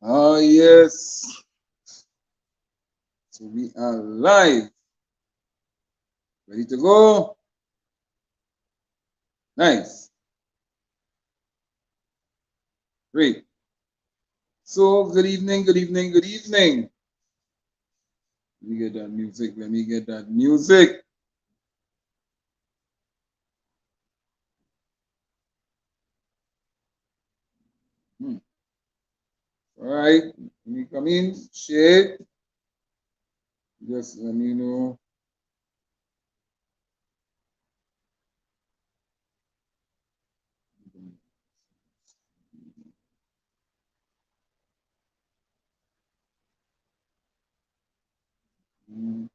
Oh, yes. So we are live. Ready to go? Nice. Great. So, good evening, good evening, good evening. Let me get that music. Let me get that music. Hmm. All right. Let me come in. Share. Just let me know. Hmm.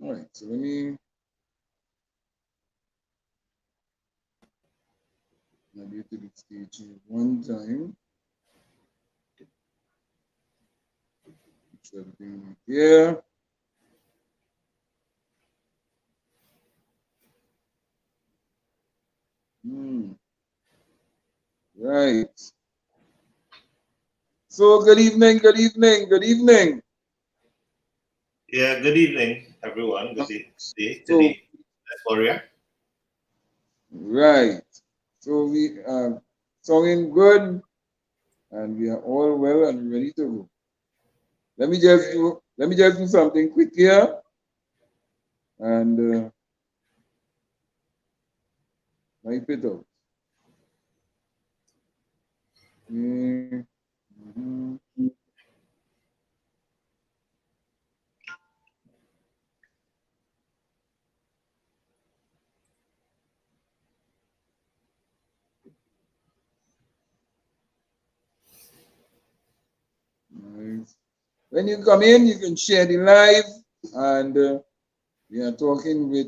All right. So let me. Maybe to the stage here one time. Put everything right here. Hmm. Right. So, good evening, good evening, good evening. Yeah, good evening, everyone. Good day to So, the warrior. right. So we are sounding good and we are all well and ready to go. Let me just do something quick here and wipe it out. Okay. Mhm. Nice. When you come in, you can share the live and we are talking with,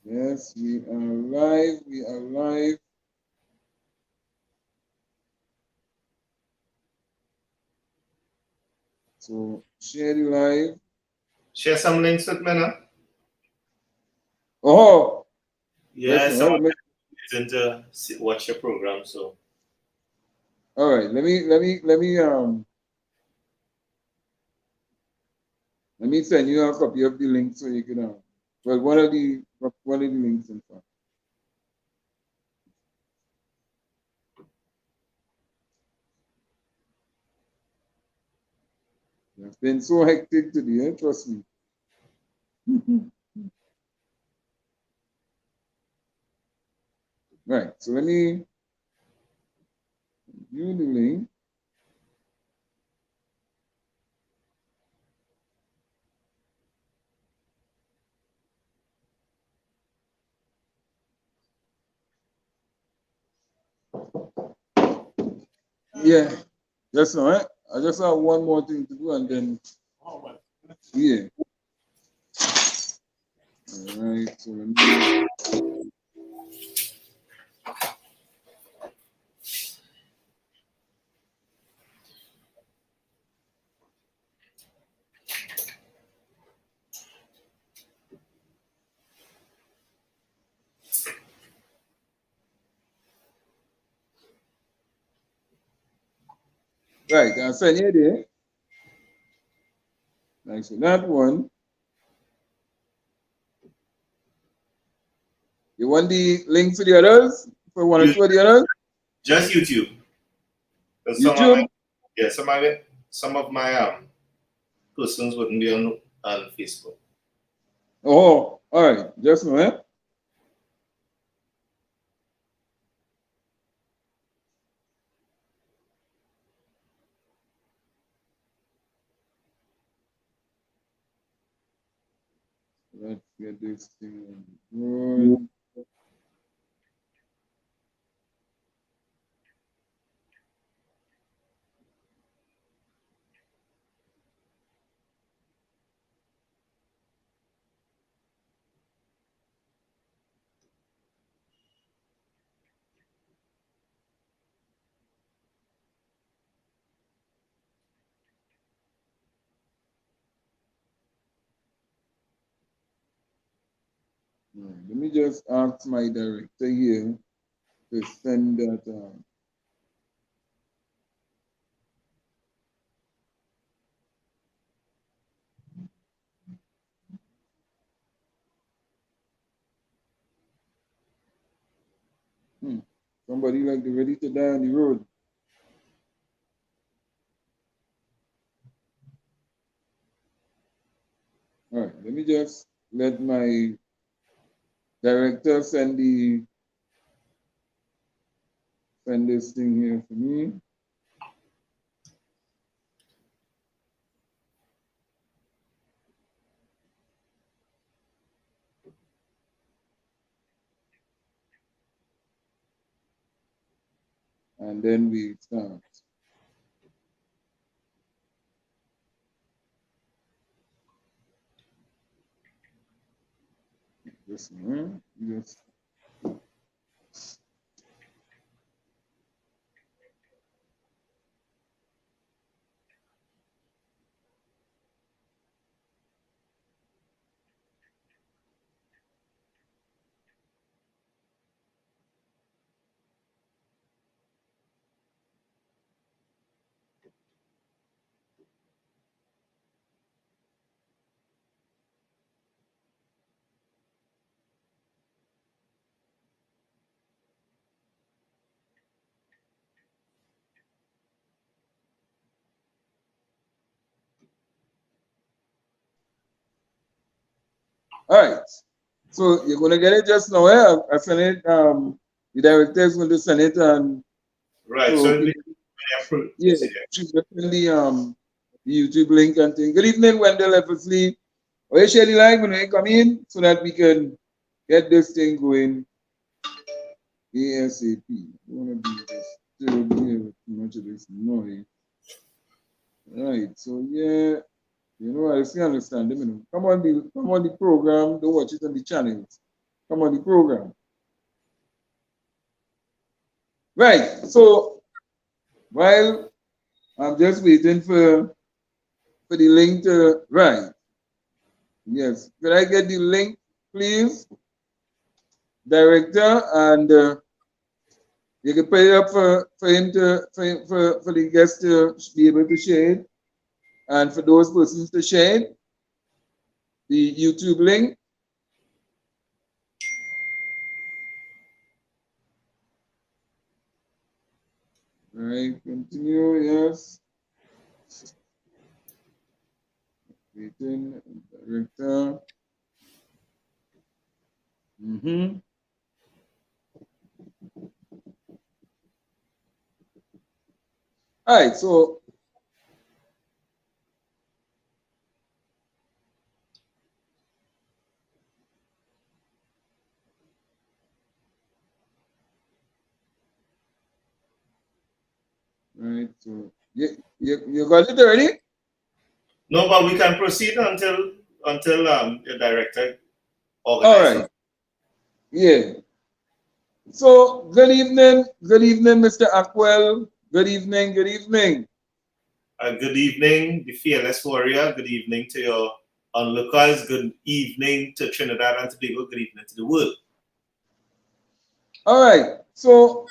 yes, we are live, we are live. So share the live. Share some links with me now. Oh, just Yeah, a some of moment. them to watch your program. So All right, let me send you a copy of the link so you can well one of the links in fact. It's been so hectic today, trust me. Right, so let me view the link. Yeah, that's all right. I just have one more thing to do and then yeah. All right, so let me right, I'll send you there. Nice for that one. You want the link to the others? For one or you two of the others? just YouTube. Because YouTube? some of my persons wouldn't be on Facebook. Oh, all right. Just a minute. Let's get this thing going. Let me just ask my director here to send that. Somebody like they're ready to die on the road. All right, let me just let my director send this thing here for me. And then we start. This one, just all right. So you're gonna get it just now. Yeah, I send it. The director is going to send it, and Right. so So yeah, proceed. she's send the YouTube link and thing. Good evening, Wendell Eversley. Or you share the line when I come in so that we can get this thing going ASAP. I want to be disturbed here with too much of this noise. Right. So yeah. You know, I still understand them. You know. Come on the program. Don't watch it on the channels. Come on the program. Right. So while I'm just waiting for the link to right. Yes. Could I get the link, please, director? And you can put it up for him to for the guests to be able to share it, and for those persons to share it, the YouTube link. All right. Continue. Yes. Waiting, director. Mm-hmm. All right, so right, so you got it already? No, but we can proceed until the director All organizes. right, yeah. So good evening, Mr. Aquil. Good evening, good evening. Good evening, the fearless warrior. Good evening to your onlookers. Good evening to Trinidad and Tobago. Good evening to the world. All right, so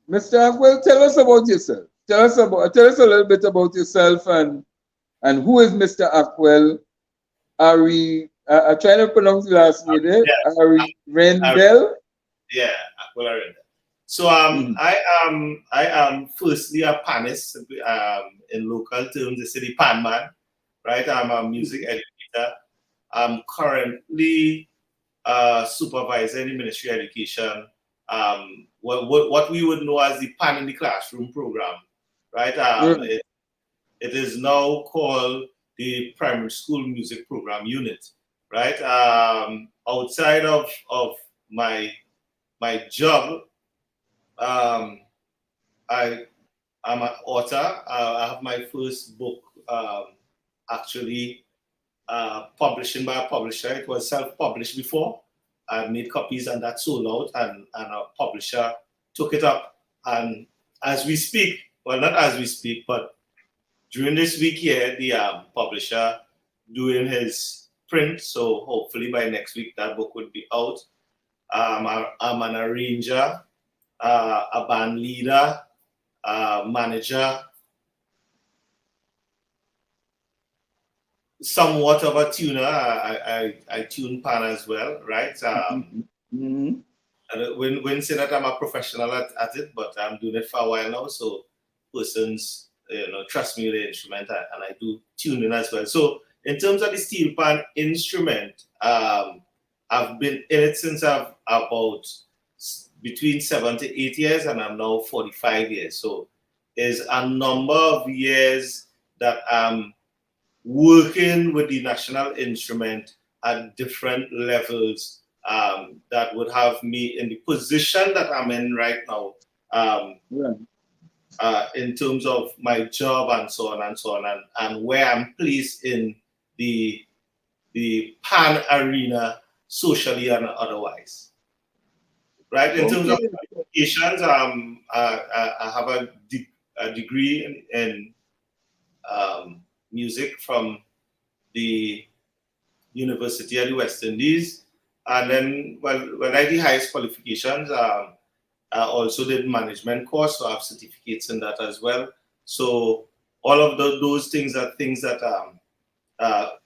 Mr. Aquil, tell us about yourself. Tell us a little bit about yourself and who is Mr. Aquil I'm trying to pronounce the last name there. Yes, Arrindell. yeah, Aquil Arrindell. So Mm-hmm. I am firstly a Pannist. In local terms, they say the pan man, right? I'm a music educator. I'm currently supervisor in the Ministry of Education. What we would know as the Pan in the Classroom program, right? It is now called the Primary School Music Program Unit, right? Outside of my job, I am an author. I have my first book actually publishing by a publisher. It was self-published before. I made copies and that sold out, and a publisher took it up. And as we speak, well, not as we speak, but during this week here, the publisher doing his print, so hopefully by next week that book would be out. I'm an arranger, a band leader, manager, somewhat of a tuner. I tune pan as well, right? Mm-hmm. I wouldn't say that I'm a professional at it, but I'm doing it for a while now. So persons, trust me with the instrument, and I do tuning as well. So in terms of the steel pan instrument, I've been in it since I've about between 7 to 8 years, and I'm now 45 years. So there's a number of years that I'm working with the national instrument at different levels that would have me in the position that I'm in right now, in terms of my job and so on and so on, and where I'm placed in the pan arena, socially and otherwise. Right? In terms of qualifications, I have a degree in music from the University of the West Indies. And then, when I did highest qualifications, I also did management course, so I have certificates in that as well. So all of those things are things that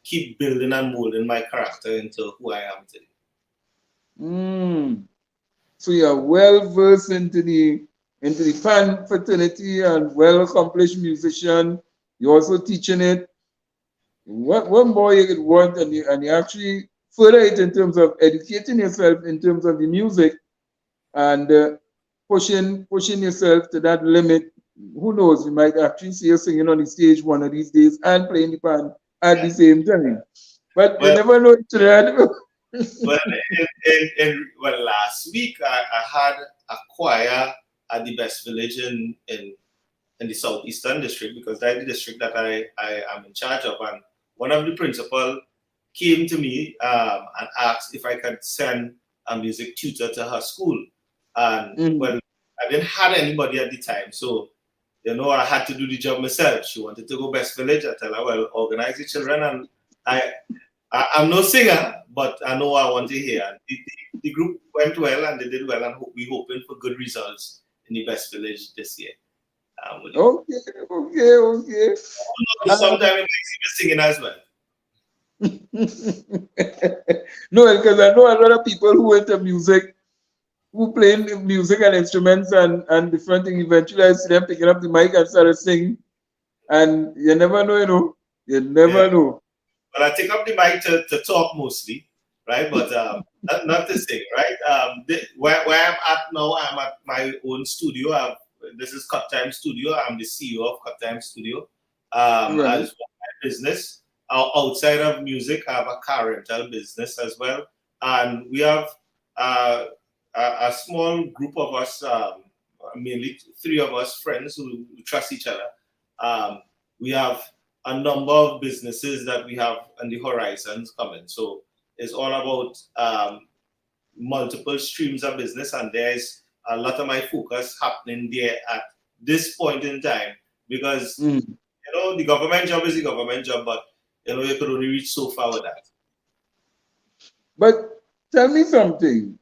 keep building and molding my character into who I am today. So you're well versed into the pan fraternity and well accomplished musician. You're also teaching it. What more you could want, and you actually further it in terms of educating yourself in terms of the music and pushing yourself to that limit. Who knows? You might actually see you singing on the stage one of these days and playing the pan at the same time. But you never know each other. Well, last week I had a choir at the Best Village in the Southeastern District, because that's the district that I am in charge of. And one of the principal came to me and asked if I could send a music tutor to her school. And well, I didn't have anybody at the time, so I had to do the job myself. She wanted to go Best Village. I tell her, well, organize the children, and I'm no singer, but I know I want to hear. And the group went well, and they did well, and we're hoping for good results in the Best Village this year. Okay. Sometimes it makes you singing as well. No, because I know a lot of people who went to music, who play music and instruments and different things. Eventually, I see them picking up the mic and started singing. And you never know, You never know. Well, I take up the mic to talk mostly, right? But not to sing, right? Where I'm at now, I'm at my own studio. This is Cut Time Studio. I'm the CEO of Cut Time Studio. As my business. Outside of music, I have a car rental business as well. And we have a small group of us, mainly 3 of us friends who trust each other. We have a number of businesses that we have on the horizons coming. So it's all about multiple streams of business, and there's a lot of my focus happening there at this point in time, because the government job is the government job, but you could only reach so far with that. But tell me something.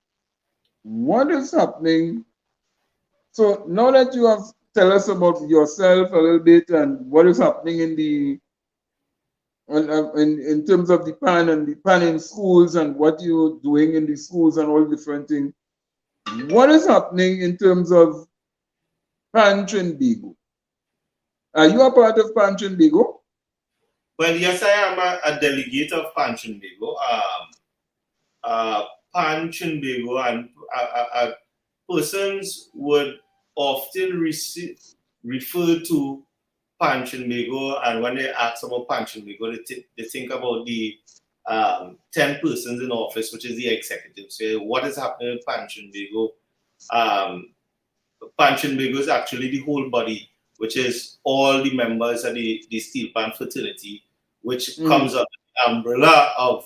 What is happening? So now that you have tell us about yourself a little bit and what is happening in terms of the pan and the pan in schools and what you're doing in the schools and all different things. What is happening in terms of Pan Trinbago? Are you a part of Pan Trinbago? Well, yes, I am a delegate of Pan Trinbago. Pan Trinbago and persons would often refer to Pan Trinbago, and when they ask about Pan Trinbago, they think about the 10 persons in office, which is the executive. So what is happening with Pan Trinbago? Pan Trinbago is actually the whole body, which is all the members of the Steel Pan fraternity, which comes under the umbrella of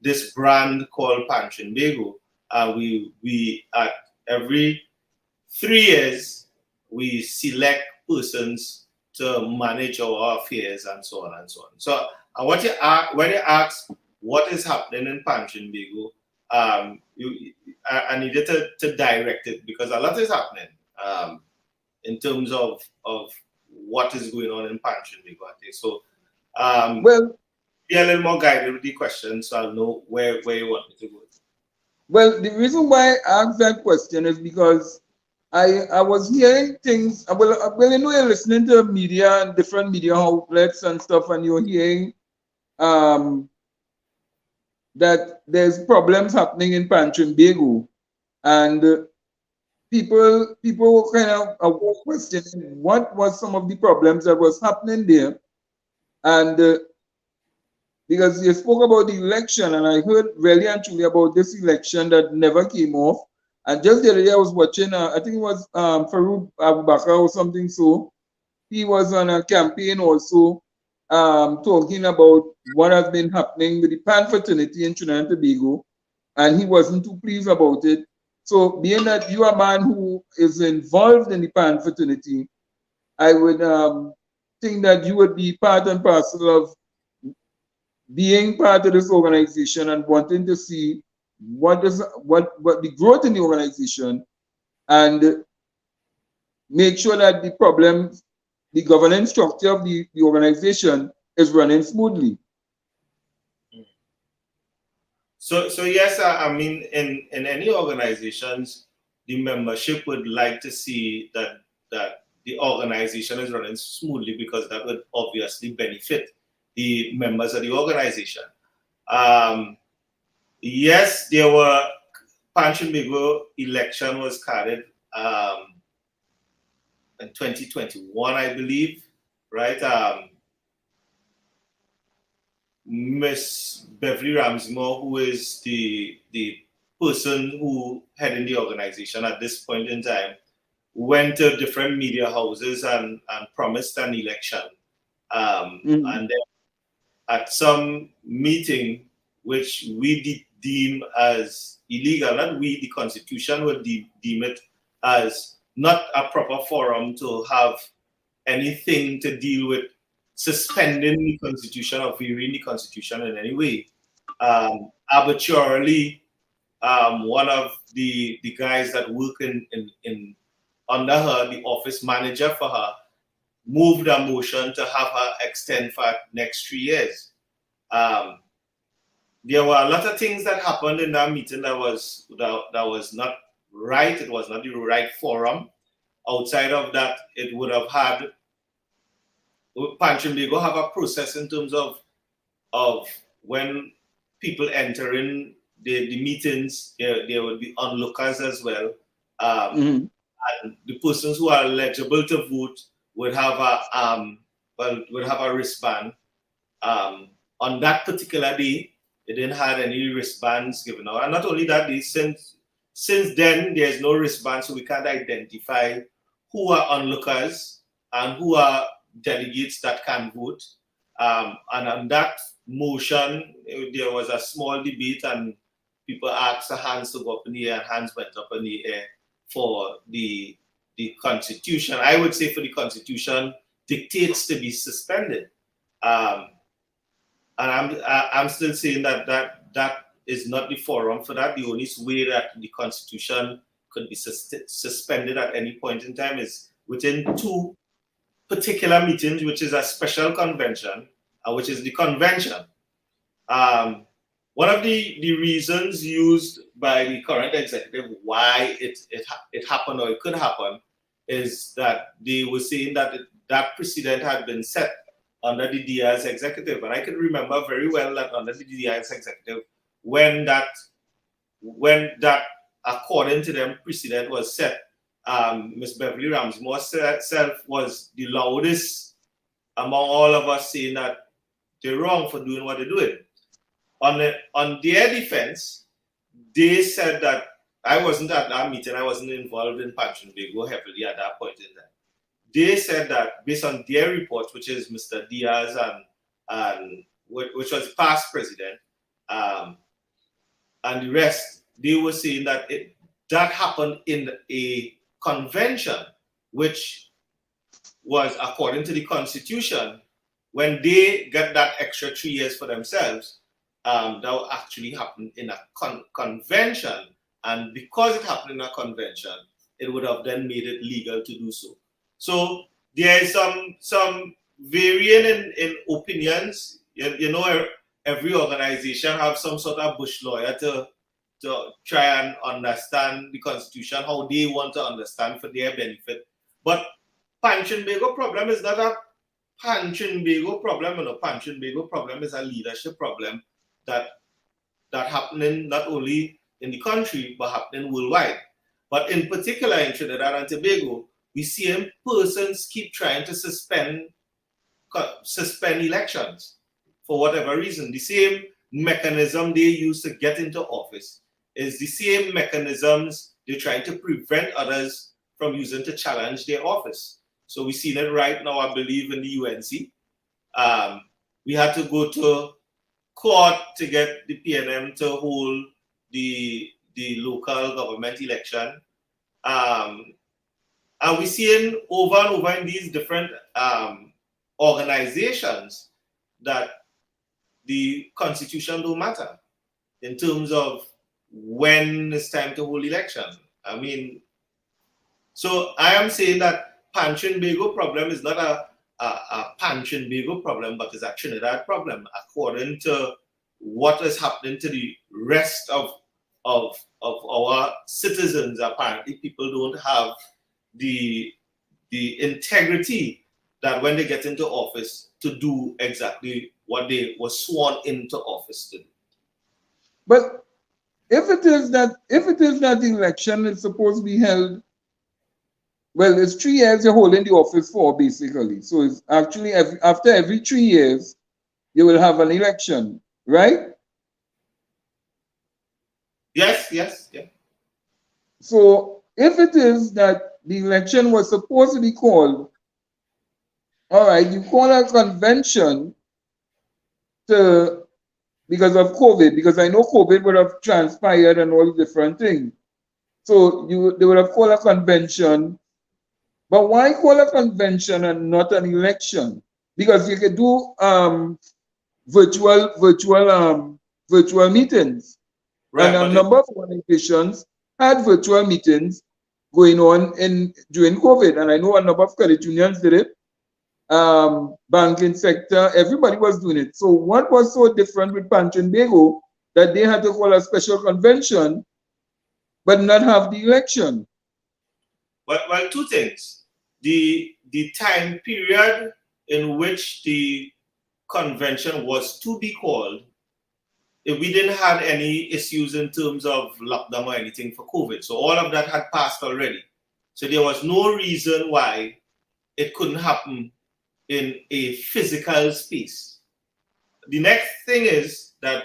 this brand called Pan Trinbago. We at every 3 years, we select persons to manage our affairs and so on and so on. So when you ask what is happening in Panchinbigo. I needed to direct it because a lot is happening in terms of what is going on in Panchinbigo. So well, be a little more guided with the question so I'll know where you want me to go. well, the reason why I asked that question is because I was hearing things. Well, you know, you're listening to media and different media outlets and stuff, and you're hearing that there's problems happening in Panchinbigo, and people were kind of questioning what was some of the problems that was happening there, and because you spoke about the election, and I heard really and truly about this election that never came off. And just the other day, I was watching, I think it was Farouk Abubakar or something. So he was on a campaign also talking about what has been happening with the Pan fraternity in Trinidad and Tobago, and he wasn't too pleased about it. So, being that you are a man who is involved in the Pan fraternity, I would think that you would be part and parcel of being part of this organization and wanting to see what the growth in the organization, and make sure that the governance structure of the organization is running smoothly. So yes, I mean, in any organizations, the membership would like to see that the organization is running smoothly because that would obviously benefit the members of the organization. Yes, there were Panchinbigo election was carried in 2021, I believe, right? Miss Beverly Ramsmore, who is the person who heading the organization at this point in time, went to different media houses and promised an election. And then at some meeting, which we deem as illegal, not we, the Constitution would deem it as not a proper forum to have anything to deal with suspending the Constitution or varying the Constitution in any way. Arbitrarily, one of the guys that work in under her, the office manager for her, moved a motion to have her extend for next 3 years. There were a lot of things that happened in that meeting that was not right. It was not the right forum. Outside of that, it would have had Panchinbigo have a process in terms of when people enter in the meetings, there would be onlookers as well. And the persons who are eligible to vote would have a wristband. On that particular day, they didn't have any wristbands given out. And not only that, since then there's no wristband, so we can't identify who are onlookers and who are delegates that can vote. And on that motion, there was a small debate and people asked the hands to go up in the air, and hands went up in the air for the Constitution. I would say for the Constitution dictates to be suspended. And I'm still saying that is not the forum for that. The only way that the Constitution could be suspended at any point in time is within 2 particular meetings, which is a special convention, which is the convention. One of the reasons used by the current executive why it happened or it could happen is that they were saying that that precedent had been set under the Diaz executive. And I can remember very well that under the Diaz executive, when that according to them precedent was set, Ms. Beverly Ramsmore herself was the loudest among all of us saying that they're wrong for doing what they're doing. On their defense, they said that I wasn't at that meeting, I wasn't involved in Panchinbigo heavily at that point in time. They said that based on their report, which is Mr. Diaz and which was past president, and the rest, they were saying that that happened in a convention, which was according to the Constitution, when they get that extra 3 years for themselves, that actually happened in a convention. And because it happened in a convention, it would have then made it legal to do so. So there is some varying in opinions. You know, every organization have some sort of bush lawyer to try and understand the constitution, how they want to understand for their benefit. But Panchinbago problem is not a Panchinbago problem, and a Panchinbago problem is a leadership problem that happening not only in the country but happening worldwide. But in particular in Trinidad and Tobago, we see persons keep trying to suspend elections for whatever reason. The same mechanism they use to get into office is the same mechanisms they're trying to prevent others from using to challenge their office. So we see that right now, I believe, in the UNC. We had to go to court to get the PNM to hold the local government election. And we're seeing over and over in these different organizations that the constitution don't matter in terms of when it's time to hold election. I mean, so I am saying that Panchinbago problem is not a Panchinbago problem, but it's a Trinidad problem, according to what is happening to the rest of our citizens. Apparently, people don't have the integrity that when they get into office to do exactly what they were sworn into office to do. But if it is that the election is supposed to be held, well, it's 3 years you're holding the office for, basically. So it's actually after every 3 years, you will have an election, right? Yes. So if it is that the election was supposed to be called, all right, you call a convention because of COVID, because I know COVID would have transpired and all the different things. So they would have called a convention. But why call a convention and not an election? Because you could do virtual meetings. Right, and a number of organizations had virtual meetings going on during COVID. And I know a number of credit unions did it. Banking sector, everybody was doing it. So what was so different with Panchinbago that they had to call a special convention but not have the election? Well, two things. The time period in which the convention was to be called, we didn't have any issues in terms of lockdown or anything for COVID. So all of that had passed already. So there was no reason why it couldn't happen in a physical space. The next thing is that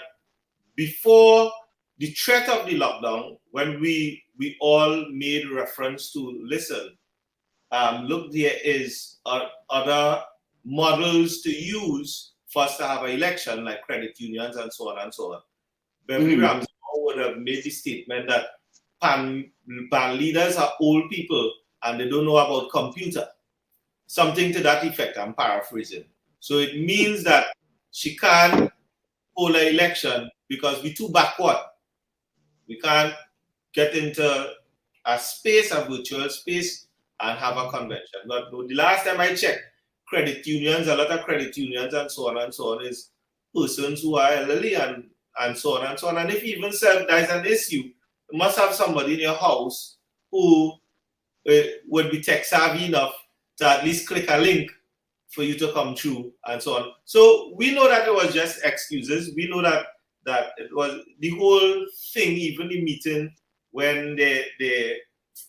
before the threat of the lockdown, when we all made reference to listen, look, there is other models to use for us to have an election, like credit unions and so on and so on. Beverly Ramsey would have made the statement that PAN leaders are old people and they don't know about computer. Something to that effect, I'm paraphrasing. So it means that she can't hold an election because we're too backward. We can't get into a space, a virtual space, and have a convention. But the last time I checked, credit unions, a lot of credit unions and so on is persons who are elderly and so on and so on. And if even said there's an issue, you must have somebody in your house who would be tech savvy enough to at least click a link for you to come through and so on. So we know that it was just excuses. We know that it was the whole thing, even the meeting when they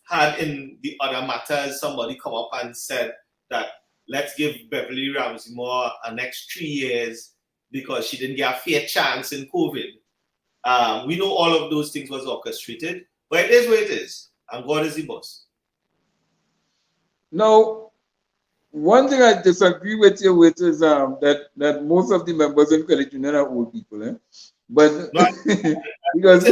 had in the other matters, somebody come up and said that let's give Beverly Ramsey more an next 3 years because she didn't get a fair chance in COVID. We know all of those things was orchestrated, but it is what it is, and God is the boss. Now, one thing I disagree with you with is that most of the members in credit union are old people, eh? But because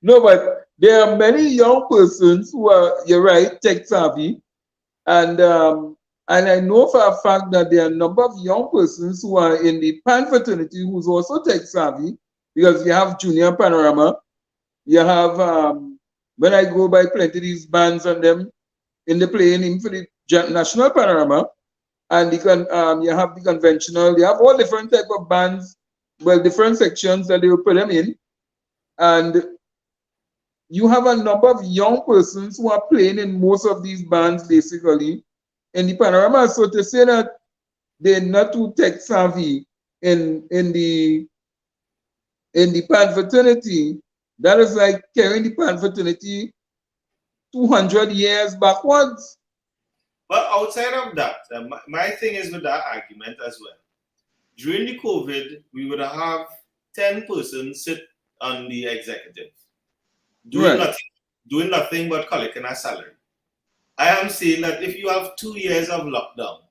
no, but there are many young persons who are, you're right, tech savvy, and And I know for a fact that there are a number of young persons who are in the Pan fraternity who's also tech savvy, because you have Junior Panorama, you have, when I go by plenty of these bands and them, in the playing in for the National Panorama, and you have the conventional, you have all different type of bands, well, different sections that they will put them in. And you have a number of young persons who are playing in most of these bands, basically, in the Panorama. So to say that they're not too tech savvy in the Pan fraternity, that is like carrying the Pan fraternity 200 years backwards. But outside of that, my thing is with that argument as well. During the COVID, we would have 10 persons sit on the executive, doing nothing but collecting a salary. I am saying that if you have 2 years of lockdown,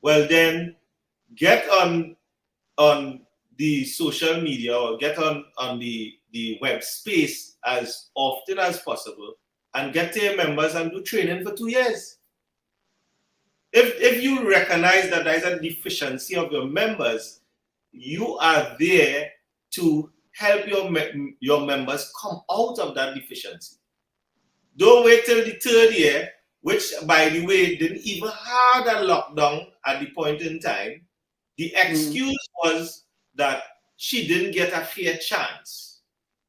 well then get on the social media or get on the web space as often as possible and get to your members and do training for 2 years. If you recognize that there is a deficiency of your members, you are there to help your members come out of that deficiency. Don't wait till the 3rd year, which, by the way, didn't even have a lockdown at the point in time. The excuse was that she didn't get a fair chance.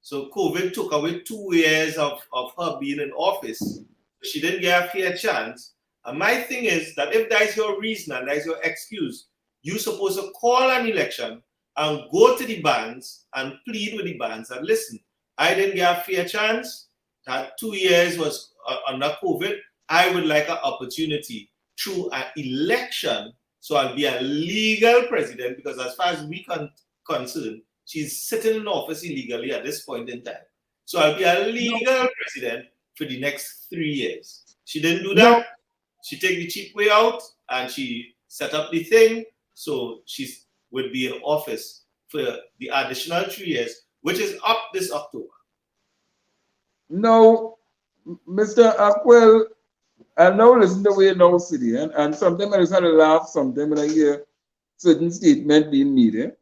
So COVID took away 2 years of her being in office. She didn't get a fair chance. And my thing is that if that is your reason and that is your excuse, you're supposed to call an election and go to the bands and plead with the bands and listen, I didn't get a fair chance. That 2 years was under COVID. I would like an opportunity through an election, so I'll be a legal president, because as far as we concerned, she's sitting in office illegally at this point in time. So I'll be a legal president for the next 3 years. She didn't do that. She take the cheap way out and she set up the thing, so she would be in office for the additional 3 years, which is up this October. Now, Mr. Aquil, I now listen to way now city, and sometimes I just had to laugh sometimes when I hear certain statement being made.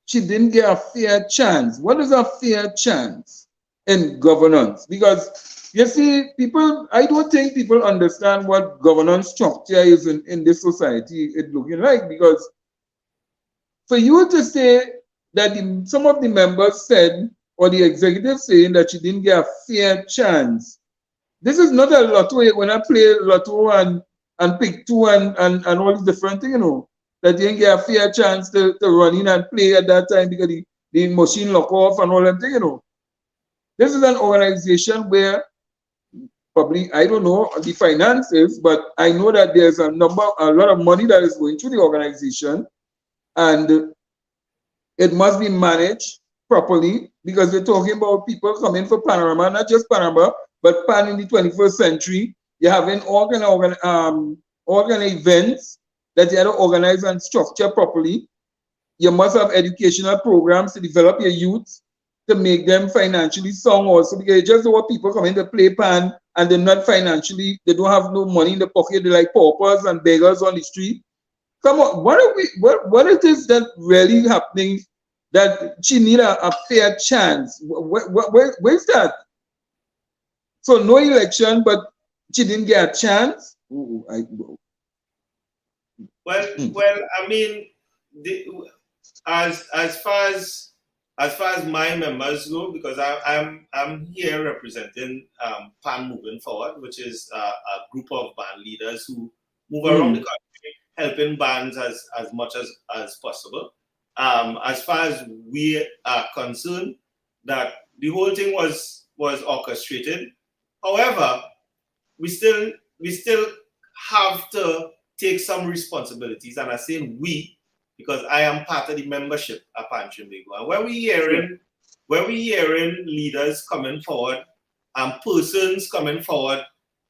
She didn't get a fair chance. What is a fair chance in governance? Because you see, I don't think people understand what governance structure is in this society it's looking like. Because for you to say that some of the members said, or the executive saying that she didn't get a fair chance, this is not a lotto. When I play lotto and pick two and all these different things, that you didn't get a fair chance to run in and play at that time because the machine lock off and all them things, This is an organization where probably, I don't know the finances, but I know that there's a lot of money that is going through the organization, and it must be managed properly, because we're talking about people coming for Panorama, not just Panorama, but Pan in the 21st century. You're having organ events that you have to organize and structure properly. You must have educational programs to develop your youth, to make them financially sound also, because you just want people coming to play Pan and they're not financially, they don't have no money in the pocket, they're like paupers and beggars on the street. Come on, what is this that really happening that she need a fair chance? Where's that? So no election, but she didn't get a chance? Well, I mean, as far as my members go, because I'm here representing Pan Moving Forward, which is a group of band leaders who move around the country, helping bands as much as possible. As far as we are concerned, that the whole thing was orchestrated. However, we still have to take some responsibilities, and I say we, because I am part of the membership at Pan Trinbago. And when we hearing leaders coming forward and persons coming forward,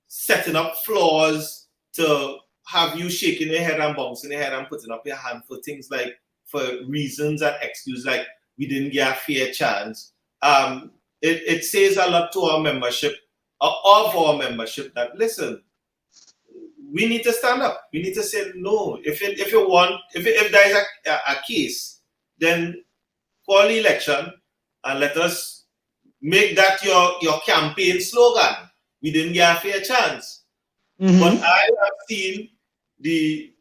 setting up floors to have you shaking your head and bouncing your head and putting up your hand for things like, for reasons and excuses like we didn't get a fair chance, it says a lot to our membership, of our membership, that listen, we need to stand up. We need to say no. If there is a case, then call the election and let us make that your campaign slogan. We didn't get a fair chance. But I have seen the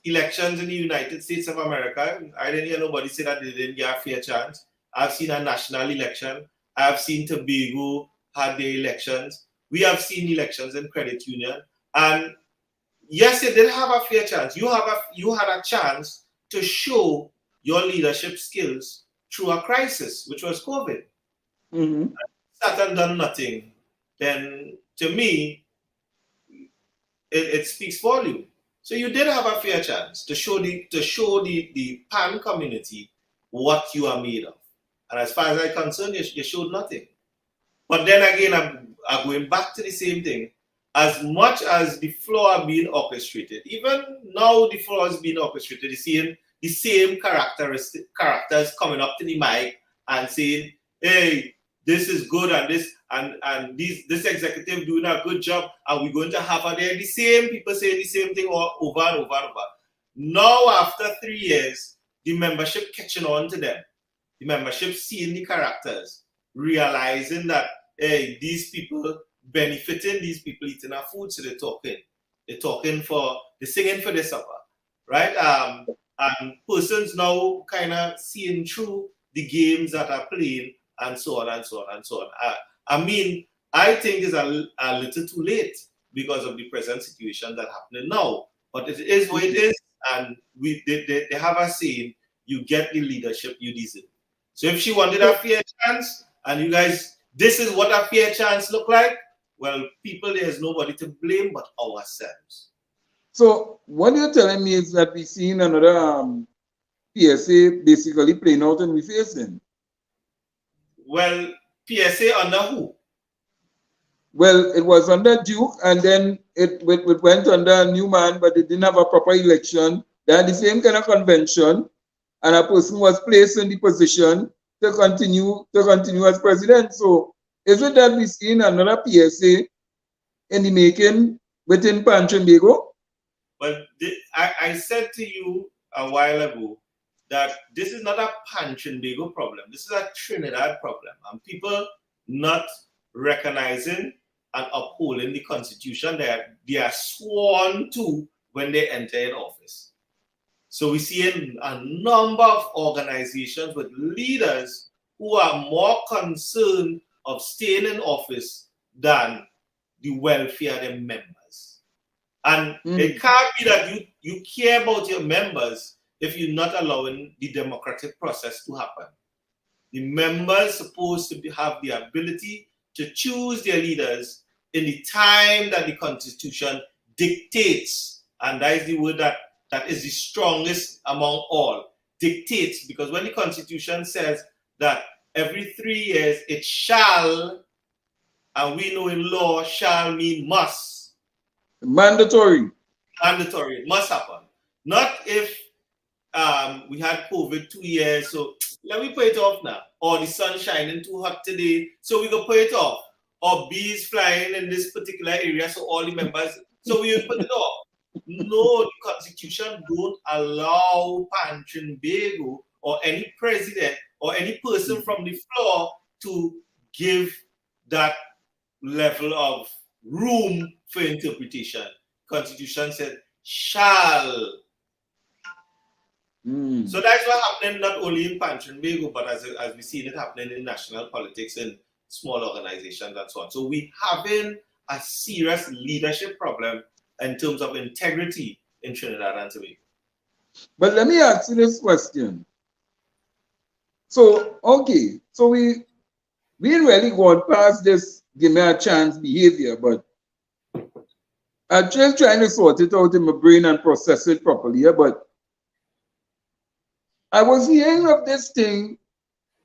elections in the United States of America. I didn't hear nobody say that they didn't get a fair chance. I've seen a national election. I've seen Tobago had their elections. We have seen elections in credit union. And yes, you did have a fair chance. You had a chance to show your leadership skills through a crisis, which was COVID. Sat and done nothing. Then to me, it speaks volume. So you did have a fair chance to show the PAN community what you are made of. And as far as I'm concerned, you showed nothing. But then again, I'm going back to the same thing. As much as the floor being orchestrated, even now the floor is being orchestrated, the same characters coming up to the mic and saying, hey, this is good and this executive doing a good job, and we're going to have her there. The same people say the same thing over and over and over. Now, after 3 years, the membership catching on to them. The membership seeing the characters, realizing that, hey, these people benefiting, these people eating our food, so they're singing for their supper, right? And persons now kind of seeing through the games that are playing, and so on and so on and so on. I mean, I think it's a little too late because of the present situation that's happening now. But it is what it is, and they have a saying, you get the leadership you deserve. So if she wanted a fair chance, and you guys, this is what a fair chance look like, well, people, there's nobody to blame but ourselves. So what you're telling me is that we've seen another PSA basically playing out in the face then? Well, PSA under who? Well, it was under Duke, and then it went under Newman, but it didn't have a proper election. They had the same kind of convention, and a person was placed in the position to continue as president. So is it that we've seen another PSA in the making within Pan Trinbago? Well, I said to you a while ago that this is not a Pan Trinbago problem. This is a Trinidad problem. And people not recognizing and upholding the Constitution that they are sworn to when they enter in office. So we see a number of organizations with leaders who are more concerned of staying in office than the welfare of their members. And it can't be that you care about your members if you're not allowing the democratic process to happen. The members supposed to have the ability to choose their leaders in the time that the Constitution dictates. And that is the word that is the strongest among all. Dictates, because when the Constitution says that every 3 years it shall, and we know in law shall mean must. Mandatory. Mandatory, it must happen. Not if we had COVID 2 years, so let me put it off now. Or the sun shining too hot today, so we can put it off. Or bees flying in this particular area, so all the members, so we will put it off. No, the Constitution don't allow Pan Trinbago or any president or any person from the floor to give that level of room for interpretation. Constitution said shall. So that's what happening not only in Pan Trinbago, but as we see it happening in national politics and small organizations and so on. So we having a serious leadership problem in terms of integrity in Trinidad and Tobago. But let me ask you this question. So, okay, so we ain't really gone past this give me a chance behavior, but I'm just trying to sort it out in my brain and process it properly. But I was hearing of this thing,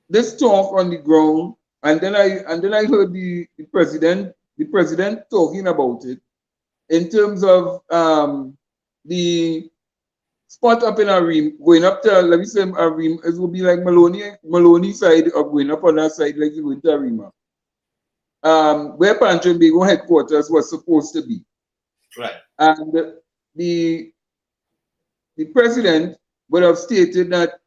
this talk on the ground, and then I heard the president talking about it in terms of the spot up in Arim, going up to, let me say Arim, it would be like Maloney side of going up on that side like you went to Arima. Where Pan Trinbago headquarters was supposed to be. Right. And the president would have stated that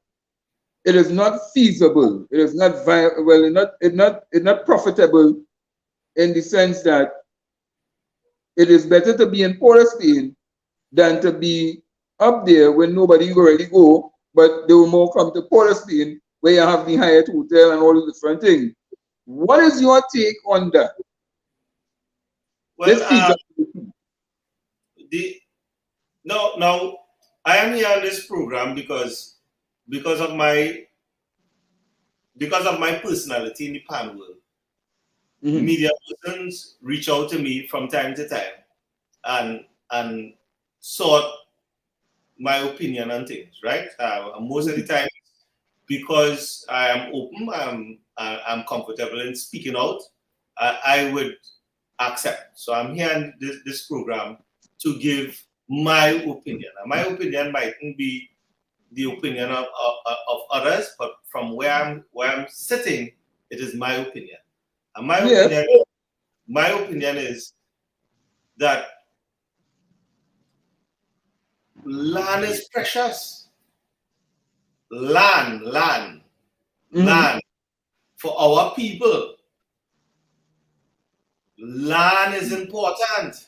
it is not feasible, it is not well, it's not profitable in the sense that it is better to be in Port of Spain than to be up there when nobody already go, but they will more come to Port of Spain where you have the Hyatt Hotel and all the different things. What is your take on that? This Well, feasibility. the now I am here on this program because of my personality in the pan world. Mm-hmm. Media persons reach out to me from time to time and sought my opinion on things, right? Most of the time, because I am open, I'm comfortable in speaking out, I would accept. So I'm here in this program to give my opinion. And my opinion mightn't be the opinion of others, but from where I'm sitting, it is my opinion. And Yes. my opinion is that land is precious. Land, Mm-hmm. land for our people. Land is important.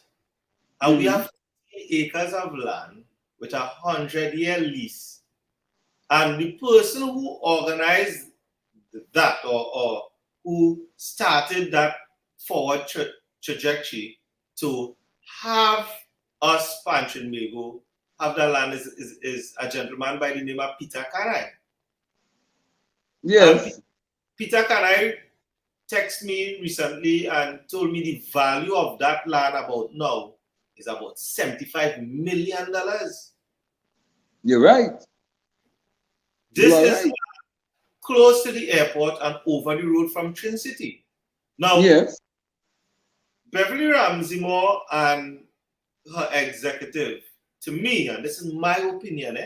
And we Mm-hmm. have acres of land with 100-year lease. And the person who organized that or who started that forward trajectory to have us Panchinmego have that land is a gentleman by the name of Peter Kanai. And Yes. Peter Kanai texted me recently and told me the value of that land about now is about $75 million. You're right. You This are is right. close to the airport and over the road from Trin City. Now, Yes. Beverly Ramsey-Moore and her executive, to me, and this is my opinion,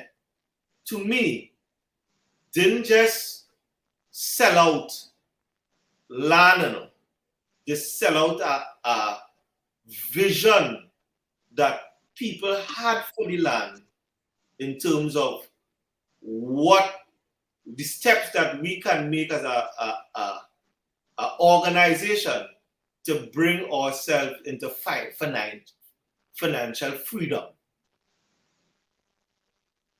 to me, didn't just sell out land, they sell out a vision that people had for the land in terms of what the steps that we can make as a organization to bring ourselves into financial freedom.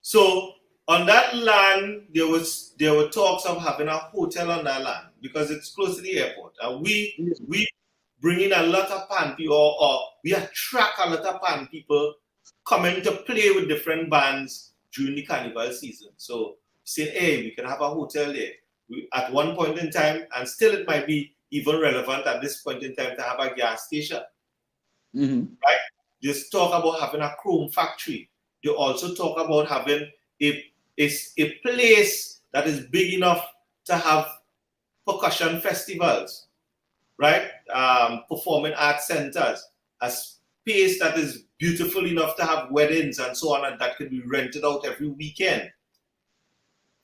So on that land, there were talks of having a hotel on that land because it's close to the airport, and we bring in a lot of pan people, or we attract a lot of pan people coming to play with different bands during the carnival season. So say, hey, we can have a hotel there. At one point in time, and still it might be even relevant at this point in time to have a gas station. Mm-hmm. Right? Just talk about having a chrome factory. They also talk about having a place that is big enough to have percussion festivals, right? Performing arts centers, a space that is beautiful enough to have weddings and so on, and that can be rented out every weekend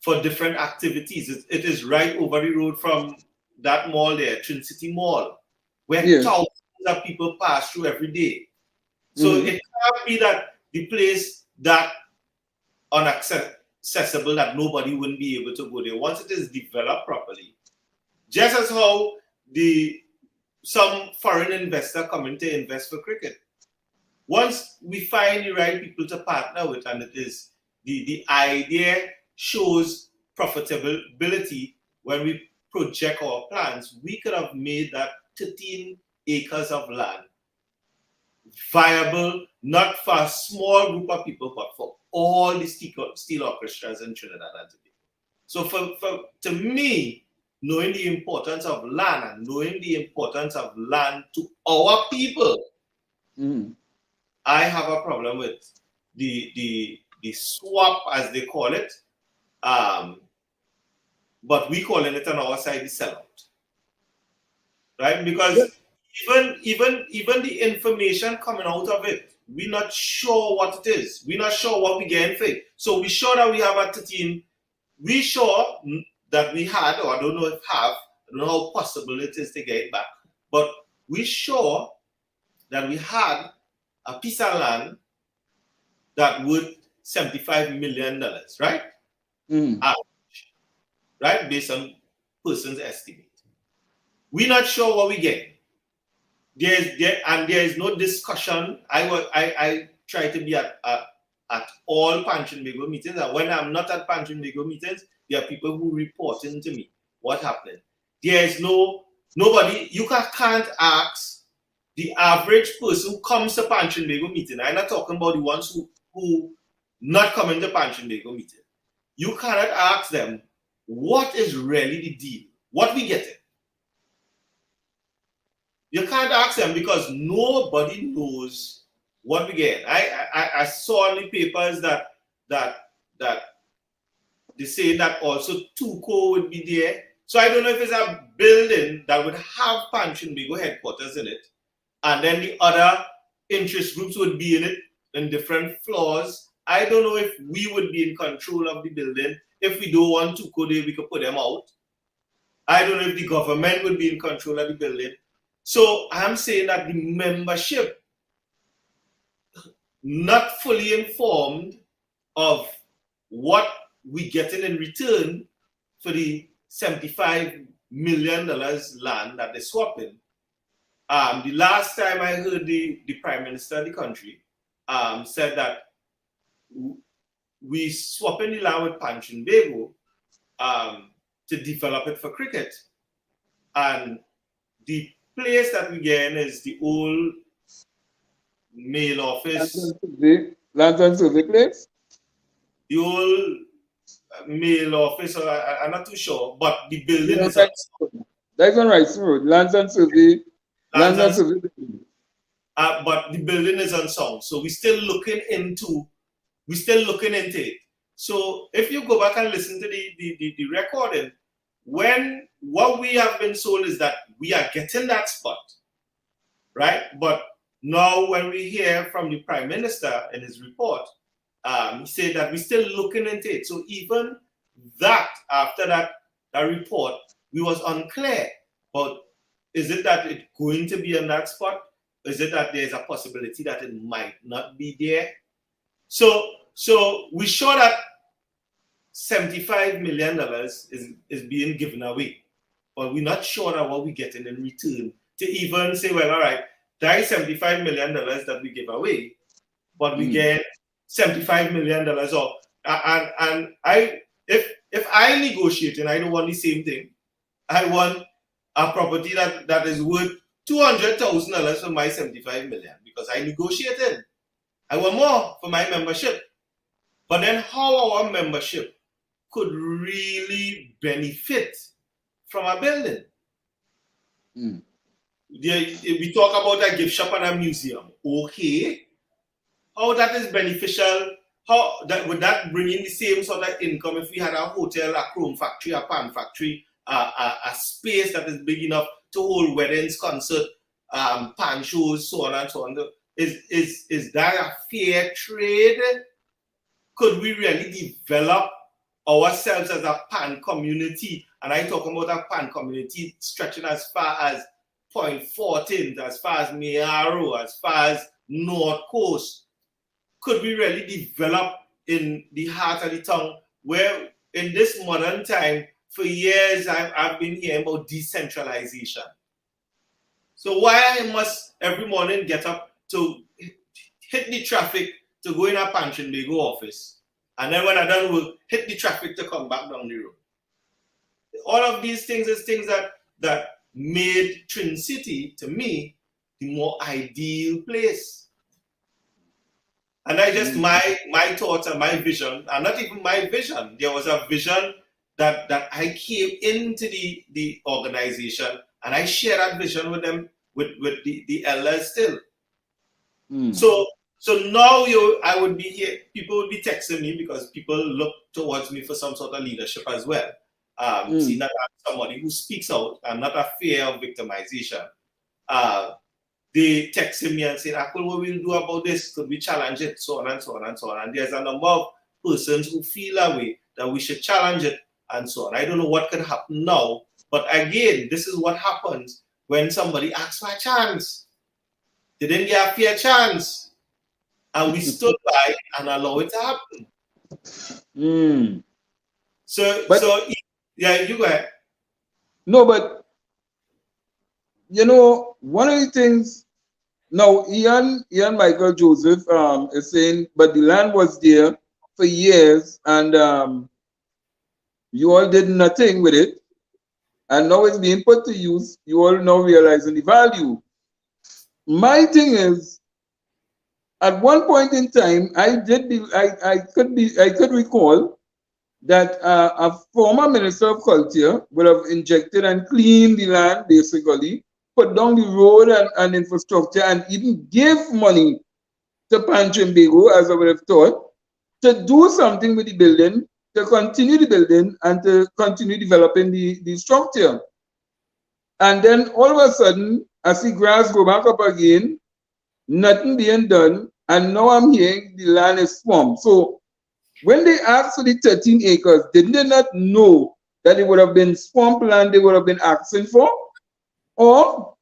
for different activities. It is right over the road from that mall there, Trin City Mall, where Yes. thousands of people pass through every day. So Mm-hmm. it can't be that the place that unaccessible that nobody wouldn't be able to go there once it is developed properly. Just as how some foreign investor coming to invest for cricket. Once we find the right people to partner with, and it is the idea shows profitability when we project our plans, we could have made that 13 acres of land viable, not for a small group of people, but for all the steel orchestras in Trinidad and Tobago. So to me, knowing the importance of land and knowing the importance of land to our people, Mm-hmm. I have a problem with the swap, as they call it, but we calling it on our side the sellout, right? Because even the information coming out of it, we're not sure what it is. We're not sure what we getting for it. So we sure that we have a 13. We sure that we had, or I don't know if have, I don't know how possible it is to get it back, but we sure that we had a piece of land that worth $75 million, right? Right, based on person's estimate. We're not sure what we get. There is no discussion. I try to be at all Panchinbego meetings, and when I'm not at Panchinbego meetings, there are people who reporting to me what happened. There is nobody. You can't ask the average person who comes to Panchinbego meeting. I'm not talking about the ones who not coming to Panchinbego meeting. You cannot ask them what is really the deal, what we getting. You can't ask them because nobody knows what we get. I saw in the papers that they say that also Tuco would be there. So I don't know if it's a building that would have Panchinbego headquarters in it, and then the other interest groups would be in it in different floors. I don't know if we would be in control of the building. If we don't want Tuco there, we could put them out. I don't know if the government would be in control of the building. So I'm saying that the membership, not fully informed of what we getting in return for the $75 million land that they're swapping. The last time I heard the Prime Minister of the country said that we swapping the land with Panchinbego to develop it for cricket. And the place that we get in is the old mail office. Land and survey place? The old mail office, I'm not too sure, but the building is that's on Rice Road. Lands and survey. Lands and survey. But the building is unsound. So we're still looking into it. So if you go back and listen to the recording, what we have been told is that we are getting that spot, right? But now when we hear from the Prime Minister in his report, he said that we're still looking into it. So even that, after that report, we was unclear. But is it that it's going to be on that spot? Is it that there's a possibility that it might not be there? So we're sure that $75 million is being given away, but we're not sure that what we're getting in return to even say, well, all right, that is $75 million that we give away, but we get $75 million off. And if I negotiate and I don't want the same thing, I want a property that is worth $200,000 for my $75 million because I negotiated. I want more for my membership. But then how our membership could really benefit from a building? We talk about a gift shop and a museum. Okay. How that is beneficial? Would that bring in the same sort of income if we had a hotel, a chrome factory, a pan factory, a space that is big enough to hold weddings, concert, pan shows, so on and so on? Is that a fair trade? Could we really develop ourselves as a pan community? And I'm talking about a pan community stretching as far as Point 14, as far as Mayaro, as far as North Coast. Could we really develop in the heart of the town where in this modern time, for years I've been hearing about decentralization. So why I must every morning get up to hit the traffic to go in a Panchinbego office, and then when I done work, hit the traffic to come back down the road. All of these things is things that made Trin City, to me, the more ideal place. And that's just my thoughts and my vision, and not even my vision. There was a vision that I came into the organization, and I share that vision with them, with the elders still. So now I would be here, people would be texting me because people look towards me for some sort of leadership as well. See that I'm somebody who speaks out and not a fear of victimization. They texted me and said, Aquil, what will we do about this? Could we challenge it? So on and so on and so on. And there's a number of persons who feel that way, that we should challenge it and so on. I don't know what could happen now, but again, this is what happens when somebody asks for a chance. They didn't get a fair chance. and we stood by and allowed it to happen. Yeah, you go ahead. No, but you know, one of the things now, Ian Michael Joseph is saying, but the land was there for years, and you all did nothing with it, and now it's being put to use. You all now realizing the value. My thing is, at one point in time, I could recall that a former minister of culture would have injected and cleaned the land, basically, put down the road and infrastructure, and even give money to Panchimbago, as I would have thought, to do something with the building, to continue the building, and to continue developing the structure. And then all of a sudden, I see grass go back up again, nothing being done, and now I'm hearing the land is swamped. So when they asked for the 13 acres, didn't they not know that it would have been swamp land they would have been asking for? Or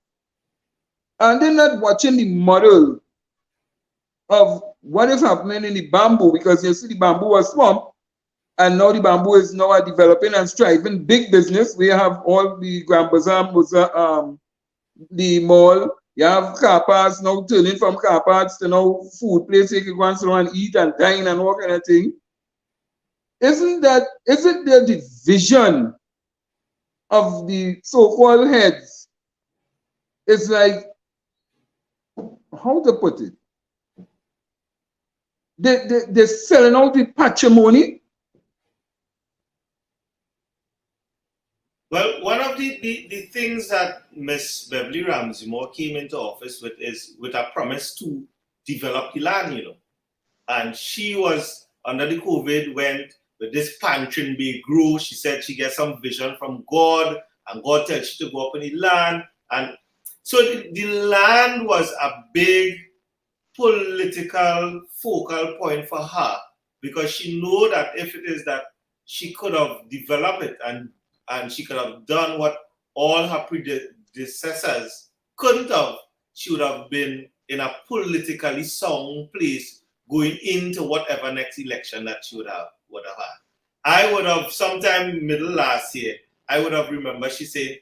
are they not watching the model of what is happening in the bamboo? Because you see the bamboo was swamp, and now the bamboo is now developing and striving big business. We have all the Grand Bazaar, the mall. You have car parks now turning from car parks to now food place you can go and sit down and eat and dine and all kind of thing. Isn't there the vision of the so-called heads? It's like, how to put it? They're selling out the patrimony. Well, one of the things that Miss Beverly Ramsey Moore came into office with is with a promise to develop the land, you know. And she was, under the COVID, went with this Pantrin grow. She said she gets some vision from God, and God tells she to go up in the land. And so the land was a big political focal point for her, because she knew that if it is that she could have developed it and she could have done what all her predecessors couldn't have, she would have been in a politically sound place going into whatever next election that she would have had. I would have, sometime middle last year, I would have remembered she said,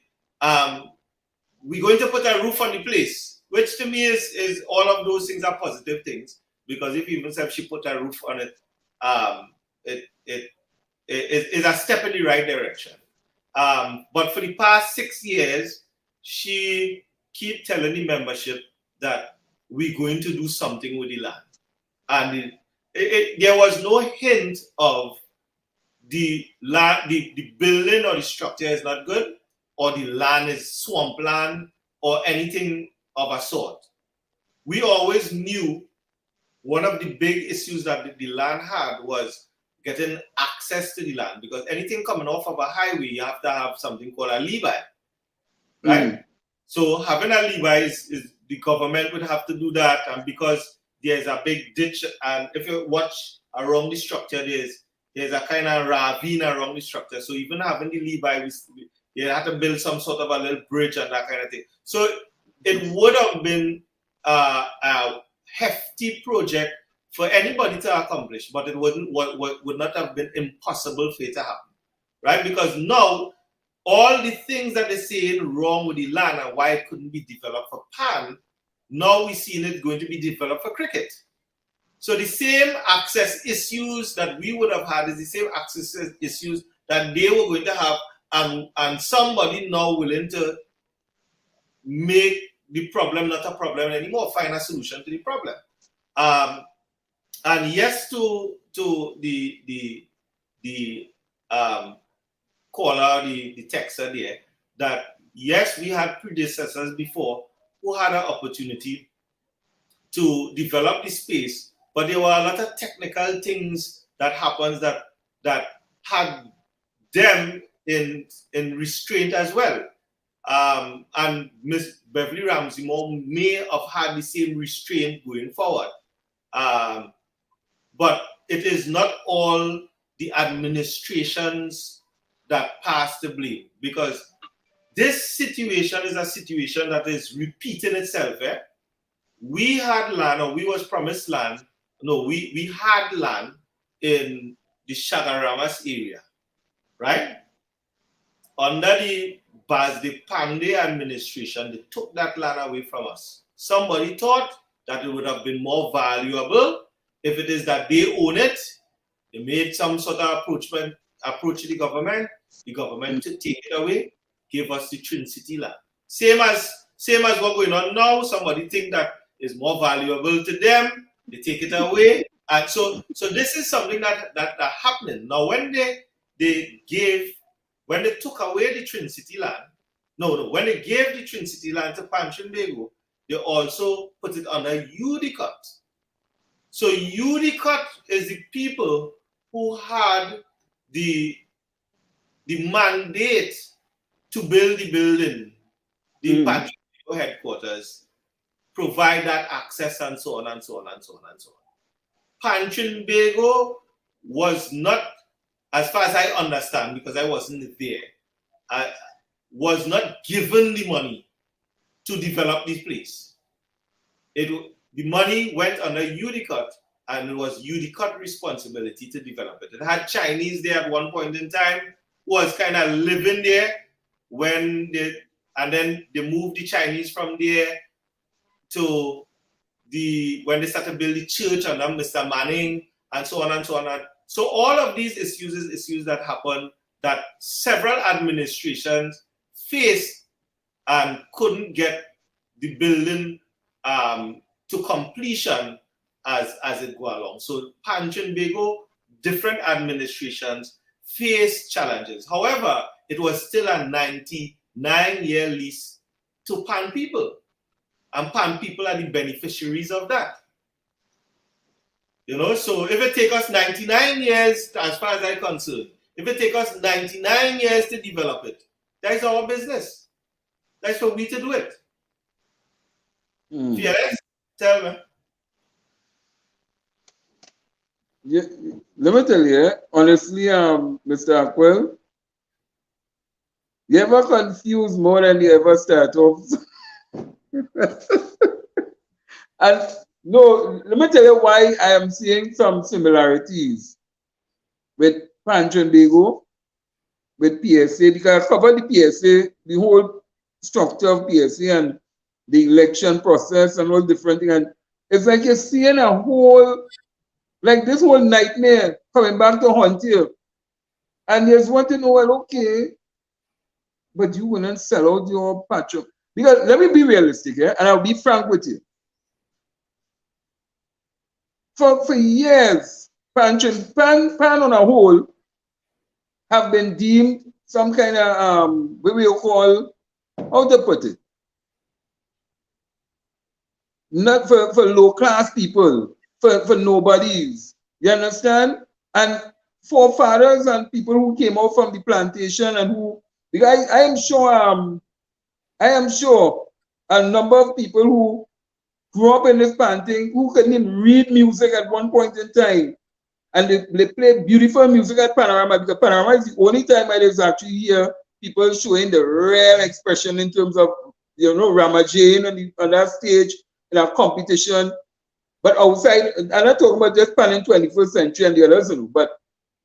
we're going to put a roof on the place, which to me is all of those things are positive things, because if even if she put a roof on it, it is a step in the right direction. But for the past 6 years, she keep telling the membership that we're going to do something with the land. And there was no hint of the building or the structure is not good, or the land is swampland, or anything of a sort. We always knew one of the big issues that the land had was getting access to the land, because anything coming off of a highway, you have to have something called a levy, right? So having a levy is the government would have to do that, and because there's a big ditch, and if you watch around the structure, there's a kind of ravine around the structure. So even having the levy, you have to build some sort of a little bridge and that kind of thing. So it would have been a hefty project for anybody to accomplish, but it would not have been impossible for it to happen, right? Because now all the things that they're saying wrong with the land and why it couldn't be developed for Pan, now we're seeing it going to be developed for cricket. So the same access issues that we would have had is the same access issues that they were going to have, and somebody now willing to make the problem not a problem anymore, find a solution to the problem. And yes, to the caller, the texter there, that yes, we had predecessors before who had an opportunity to develop the space, but there were a lot of technical things that happens that had them in restraint as well. And Miss Beverly Ramsey Moore may have had the same restraint going forward. But it is not all the administrations that pass the blame, because this situation is a situation that is repeating itself. We had land, or we was promised land, no, we had land in the Shagaramas area, right? Under the Pandey administration, they took that land away from us. Somebody thought that it would have been more valuable if it is that they own it. They made some sort of approach to the government to take it away, give us the Twin City land. Same as what's going on now. Somebody think that is more valuable to them, they take it away. And so this is something that happening. Now when they took away the Twin City land, when they gave the Twin City land to Pan Trinbago, they also put it under UDCOT. So UDCOT is the people who had the mandate to build the building, the Pan Trinbago headquarters, provide that access and so on and so on and so on and so on. Pan Trinbago was not, as far as I understand, because I wasn't there, was not given the money to develop this place. The money went under UDCOT, and it was UDCOT responsibility to develop it. It had Chinese there at one point in time, who was kind of living there and then they moved the Chinese from there to when they started building the church under Mr. Manning, and so on and so on. So all of these issues that happened, that several administrations faced and couldn't get the building to completion as it go along. So Pan Trinbago, different administrations faced challenges. However, it was still a 99-year lease to Pan people. And Pan people are the beneficiaries of that. So if it takes us 99 years, as far as I'm concerned, if it takes us 99 years to develop it, that's our business. That's for we to do it. Fearless, tell me. Yeah, let me tell you, honestly, Mr. Aquil, you ever confuse more than you ever start off. And no, let me tell you why I am seeing some similarities with Pan Trinbago, with PSA, because I covered the PSA, the whole structure of PSA and the election process and all different things. And it's like you're seeing a whole, like this whole nightmare coming back to haunt you. And you just want to know, well, okay, but you wouldn't sell out your patron. Because let me be realistic, and I'll be frank with you. For years, Pan on a whole have been deemed some kind of what we call, how to put it, not for low class people, for nobodies. You understand? And forefathers and people who came out from the plantation and who, because I am sure a number of people who grew up in this planting who couldn't even read music at one point in time, and they play beautiful music at Panorama, because Panorama is the only time I was actually hear people showing the real expression in terms of, Rama Jane on that stage in a competition. But outside, I'm not talking about just Pan in 21st century and the others, but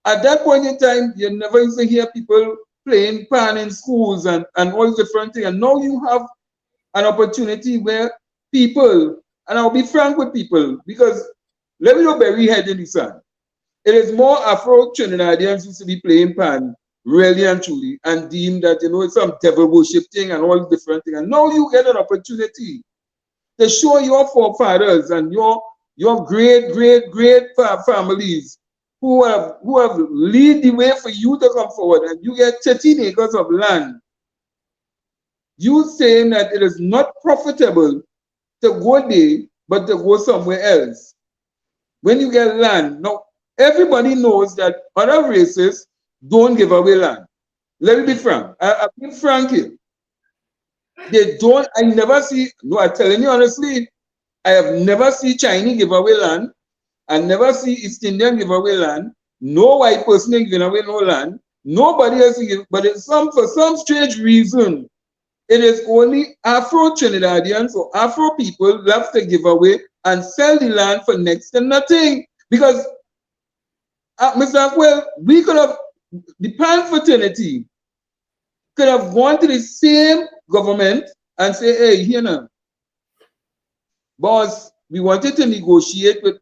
at that point in time, you never used to hear people playing Pan in schools and all different things. And now you have an opportunity where people, and I'll be frank with people, because let me not bury head in the sand. It is more Afro-Trinidadians used to be playing Pan, really and truly, and deemed that, it's some devil worship thing and all different things. And now you get an opportunity to show your forefathers and your great families who have lead the way for you to come forward, and you get 13 acres of land. You saying that it is not profitable to go there, but to go somewhere else. When you get land, now everybody knows that other races don't give away land. Let me be frank. I'll be frank here. They don't, I never see, no, I'm telling you honestly, I have never seen Chinese give away land. I never see East Indian give away land. No white person giving away no land. Nobody else give, but for some strange reason, it is only Afro-Trinidadians or Afro people love to give away and sell the land for next to nothing. Because, Mr. Aquil, we could have, the Pan fraternity could have gone to the same government and say, hey, here now, boss, we wanted to negotiate with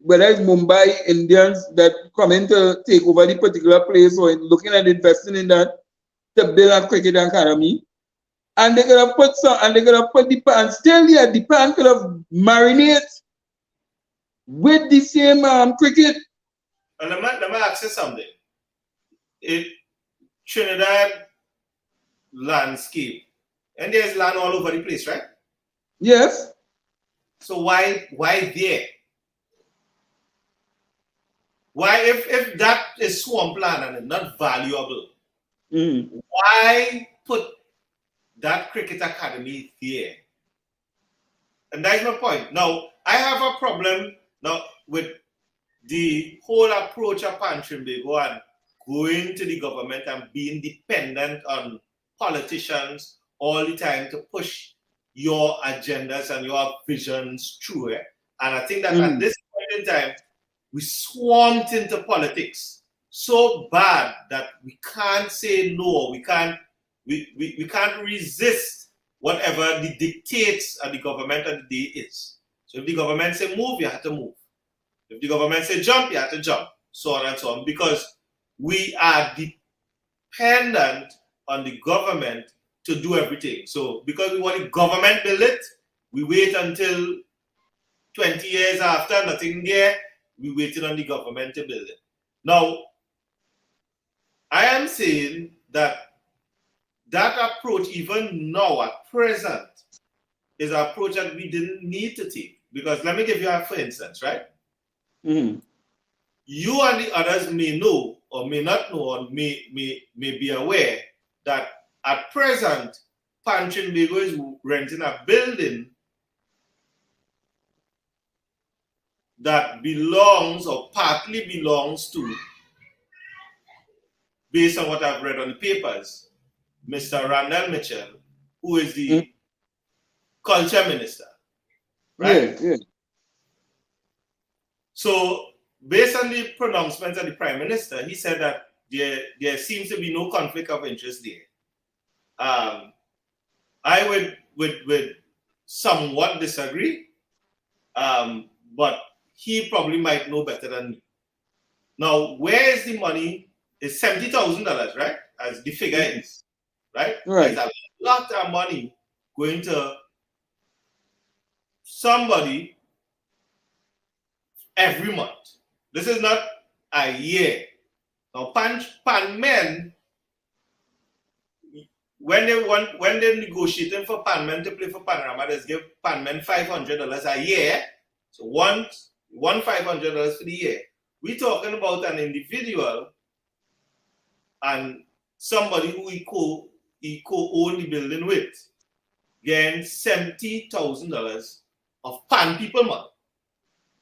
whether it's Mumbai Indians that come in to take over the particular place or looking at investing in that to build a cricket academy. And they could have put some, and they could have put the pan, still yet the pan could have marinated with the same cricket. And let me ask you something. Trinidad landscape, and there's land all over the place, right? Yes. So why there? Why, if that is swampland and it's not valuable, why put that cricket academy there? And that's my point. Now, I have a problem now with the whole approach of Pan Trimbago and going to the government and being dependent on politicians all the time to push your agendas and your visions through it. And I think that at this point in time, we swamped into politics so bad that we can't say no. We can't resist whatever the dictates of the government of the day is. So if the government say move, you have to move. If the government say jump, you have to jump. So on and so on. Because we are dependent on the government to do everything. So because we want the government build it, we wait until 20 years after, nothing there, we waited on the government to build it. Now, I am saying that approach, even now at present, is an approach that we didn't need to take. Because let me give you a for instance, right? You and the others may know or may not know or may be aware that at present, Pan Trimbago is renting a building that belongs or partly belongs to, based on what I've read on the papers, Mr. Arrindell Mitchell, who is the culture minister. Right? Yeah. So, based on the pronouncements of the Prime Minister, he said that there seems to be no conflict of interest there. I would somewhat disagree, but he probably might know better than me. Now, where is the money? It's $70,000, right? As the figure is, right? Right. There's a lot of money going to somebody every month. This is not a year. Now, Pan men, when they're negotiating for Pan men to play for Panorama, they give Pan men $500 a year. So one $500 for the year. We're talking about an individual and somebody who he co-own the building with, getting $70,000 of Pan people money,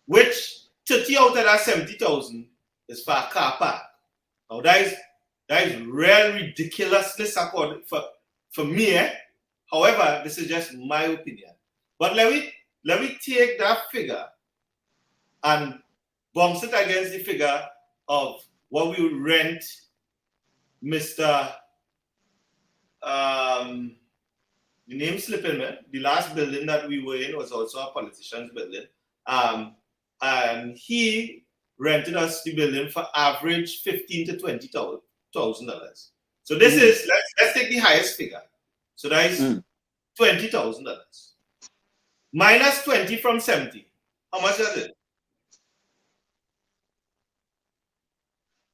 which 30 out of that 70,000 is for a car park. Now that is real ridiculousness for me. However, this is just my opinion. But let me take that figure and bounce it against the figure of what we would rent Mr. The name slipping me. The last building that we were in was also a politician's building. And he rented us the building for average $15,000 to $20,000. So this is, let's take the highest figure. So that is $20,000. Minus 20 from 70. How much is it?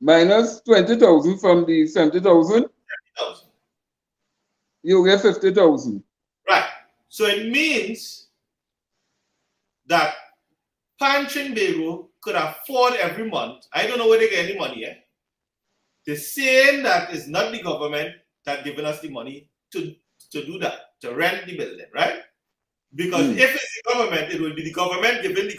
Minus 20,000 from the 70,000. 70,000. You get 50,000. Right. So it means that Pan Trimbago could afford every month. I don't know where they get any money. They're saying that it's not the government that giving us the money to do that, to rent the building, right? Because if it's the government, it will be the government giving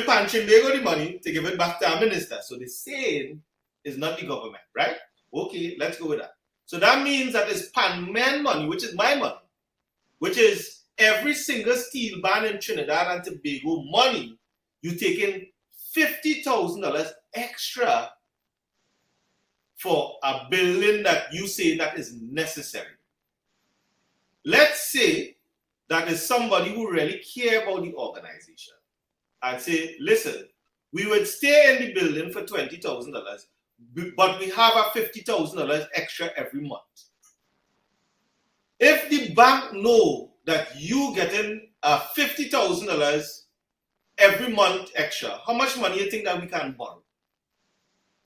Pan Trimbago the money to give it back to our minister. So they're saying it's not the government, right? Okay, let's go with that. So that means that it's Pan men money, which is my money, which is every single steel band in Trinidad and Tobago money, you taking $50,000 extra for a building that you say that is necessary. Let's say that is somebody who really care about the organization and say, listen, we would stay in the building for $20,000, but we have a $50,000 extra every month. If the bank know that you getting a $50,000 every month extra, how much money you think that we can borrow?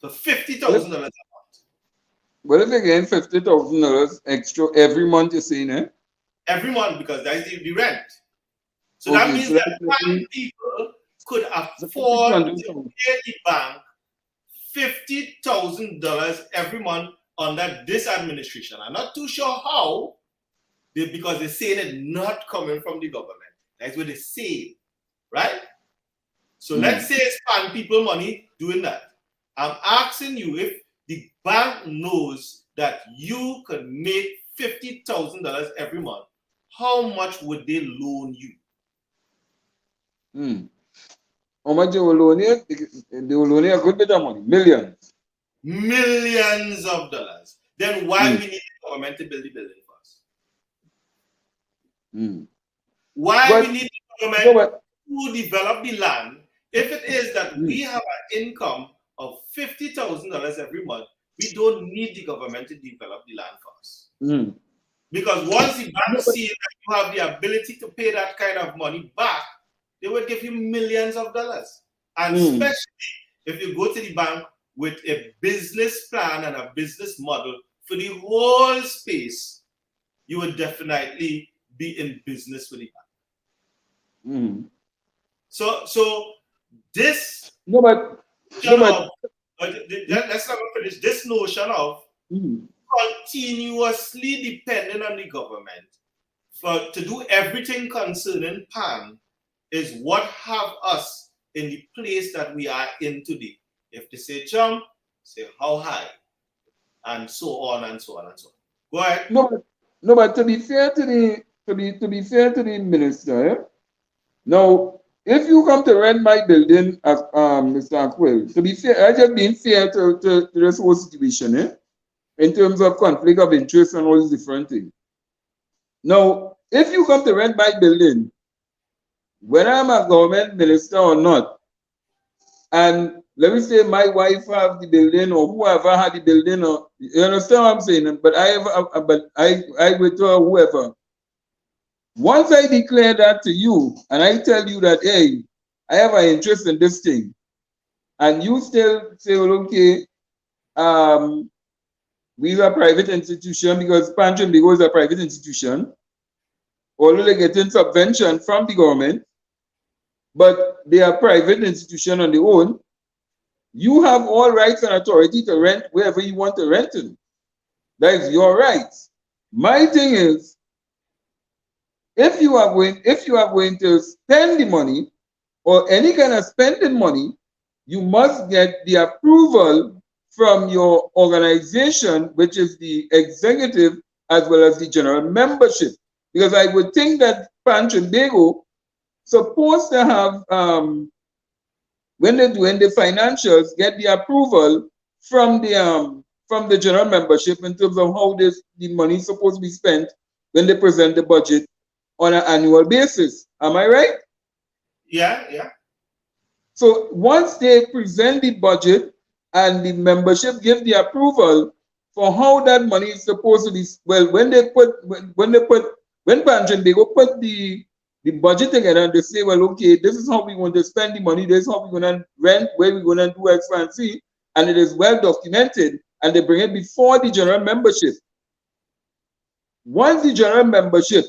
For $50,000 a month. Well, if you're getting $50,000 extra every month, you're saying, eh? Every month, because that's the rent. So that means that bank people could afford to pay the bank $50,000 every month under this administration. I'm not too sure how, because they're saying it not coming from the government. That's what they say, right? So let's say it's PAN people money doing that. I'm asking you, if the bank knows that you could make $50,000 every month, how much would they loan you? How much they will loan you? They will loan you a good bit of money. Millions. Millions of dollars. Then why we need the government to build the building first? Why we need the government to develop the land if it is that we have an income of $50,000 every month? We don't need the government to develop the land first. Because once the bank sees that you have the ability to pay that kind of money back, they will give you millions of dollars. And especially if you go to the bank with a business plan and a business model for the whole space, you would definitely be in business with the bank. So this let's not finish this notion of continuously depending on the government to do everything concerning PAN is what have us in the place that we are in today. If they say jump, say how high, and so on and so on and so on. Go ahead. No, but to be fair to the minister, eh? Now, if you come to rent my building, Mr. Aquil, to be fair, I just being fair to this whole situation, eh? In terms of conflict of interest and all these different things. Now, if you come to rent my building, whether I'm a government minister or not, and let me say my wife have the building or whoever had the building, or you understand what I'm saying? But I with her, whoever. Once I declare that to you and I tell you that, hey, I have an interest in this thing, and you still say, well, okay, we are a private institution because Pan Trinbago is a private institution, although they're getting subvention from the government, but they are private institution on their own. You have all rights and authority to rent wherever you want to rent it. That is your right. My thing is, if you are going to spend the money or any kind of spending money, you must get the approval from your organization, which is the executive as well as the general membership. Because I would think that Pan Trinbago supposed to have, when they're doing the financials, get the approval from the general membership in terms of how the money is supposed to be spent when they present the budget on an annual basis. Am I right? Yeah. So once they present the budget and the membership give the approval for how that money is supposed to be, well, when Pan Trinbago put the budget together and they say, well, okay, this is how we want to spend the money, this is how we're going to rent, where we're going to do X, Y, and Z, and it is well documented, and they bring it before the general membership. Once the general membership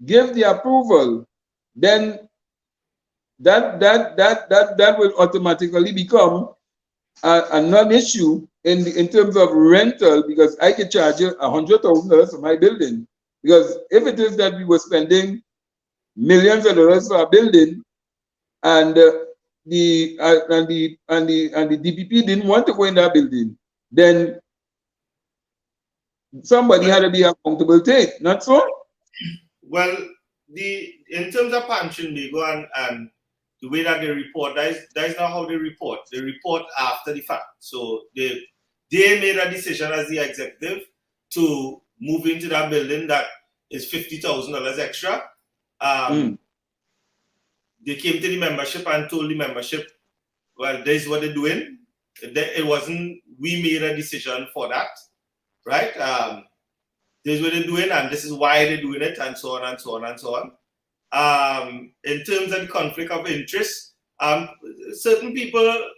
give the approval, then that will automatically become a non-issue in terms of rental, because I can charge you $100,000 for my building. Because if it is that we were spending millions of dollars for a building, and the DPP didn't want to go in that building, then somebody had to be accountable to it, not so? Well, in terms of Panchin Bigo and the way that they report, that is not how they report. They report after the fact. So they made a decision as the executive to move into that building that is $50,000 extra. They came to the membership and told the membership, well, this is what they're doing. It wasn't, we made a decision for that, right? This is what they're doing, and this is why they're doing it, and so on and so on and so on. In terms of the conflict of interest, certain people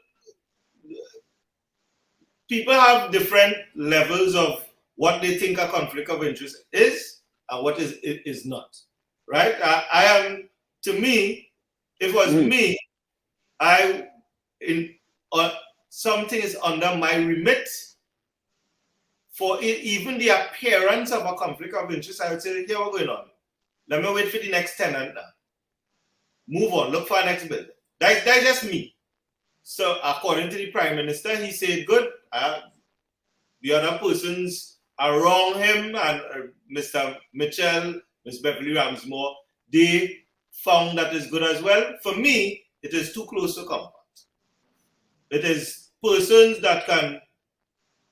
have different levels of what they think a conflict of interest is and what is not, right? To me, if it was me, something is under my remit. For even the appearance of a conflict of interest, I would say, here, what's going on? Let me wait for the next tenant now. Move on, look for a next building. That's just me. So according to the Prime Minister, he said, good, the other persons around him and Mr. Mitchell, Ms. Beverly Ramsmore, they found that is good as well. For me, it is too close to comfort. It is persons that can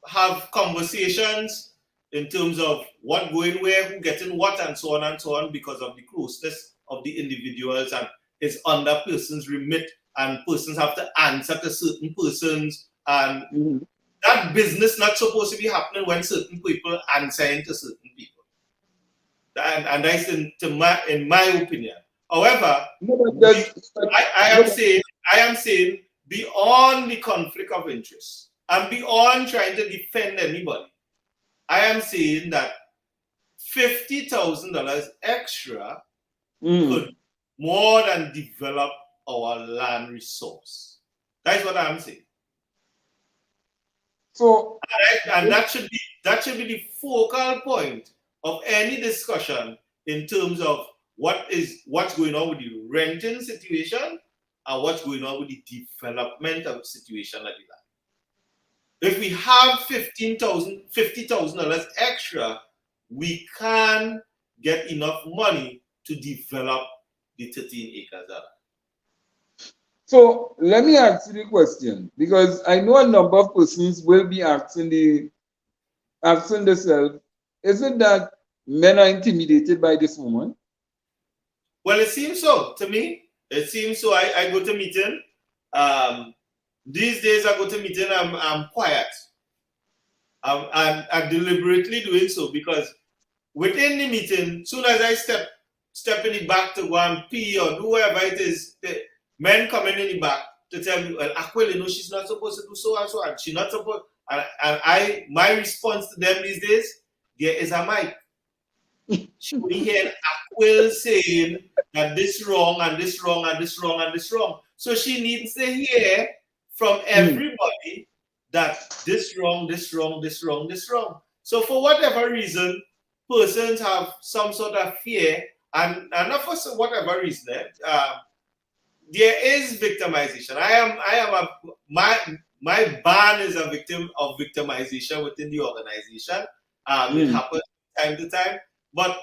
have conversations in terms of what going where, who getting what, and so on, because of the closeness of the individuals, and it's under persons' remit, and persons have to answer to certain persons, and that business not supposed to be happening when certain people answering to certain people. And that's in my opinion. However, I am saying beyond the conflict of interest, and beyond trying to defend anybody, I am saying that $50,000 extra could more than develop our land resource. That's what I'm saying. So, and that should be the focal point of any discussion in terms of what's going on with the renting situation and what's going on with the development of situation like that. If we have $50,000 extra, we can get enough money to develop the 13 acres of land. So let me ask you the question, because I know a number of persons will be asking themselves, is it that men are intimidated by this woman? Well, it seems so to me. It seems so. I go to meeting. These days I go to meeting, I'm quiet. I'm deliberately doing so because within the meeting, soon as I step in the back to go and pee or do whatever it is, the men coming in the back to tell me, well, Aquil, she's not supposed to do so and so, and she's not supposed. And my response to them these days, there is a mic. We hear Aquil saying that this wrong and this wrong and this wrong and this wrong. So she needs to hear from everybody that this wrong, this wrong, this wrong, this wrong. So for whatever reason, persons have some sort of fear, and not for whatever reason, there is victimization. My band is a victim of victimization within the organization. It happens time to time, but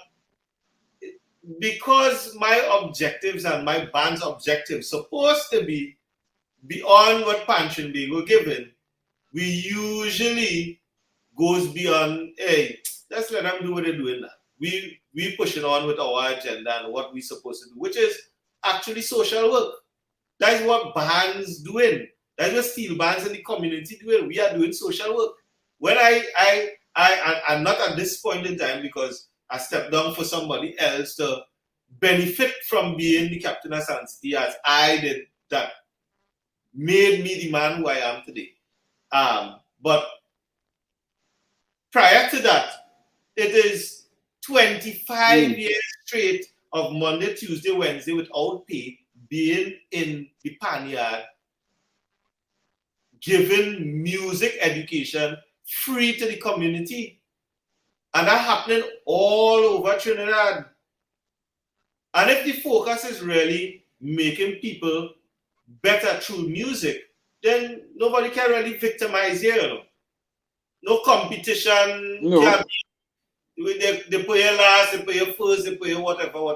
because my objectives and my band's objectives supposed to be beyond what Panchin Bigo given, we usually goes beyond, hey, let's let them do what they're doing now. We pushing on with our agenda and what we're supposed to do, which is actually social work. That's what bands doing. That's what steel bands in the community doing. We are doing social work. When I'm not at this point in time because I stepped down for somebody else to benefit from being the captain of San City as I did, that made me the man who I am today. But prior to that, it is 25 years straight of Monday, Tuesday, Wednesday without pay, being in the panyard, giving music education free to the community. And that happening all over Trinidad. And if the focus is really making people better through music, then nobody can really victimize here. No competition. No. They pay you last, they pay you first, they pay you whatever.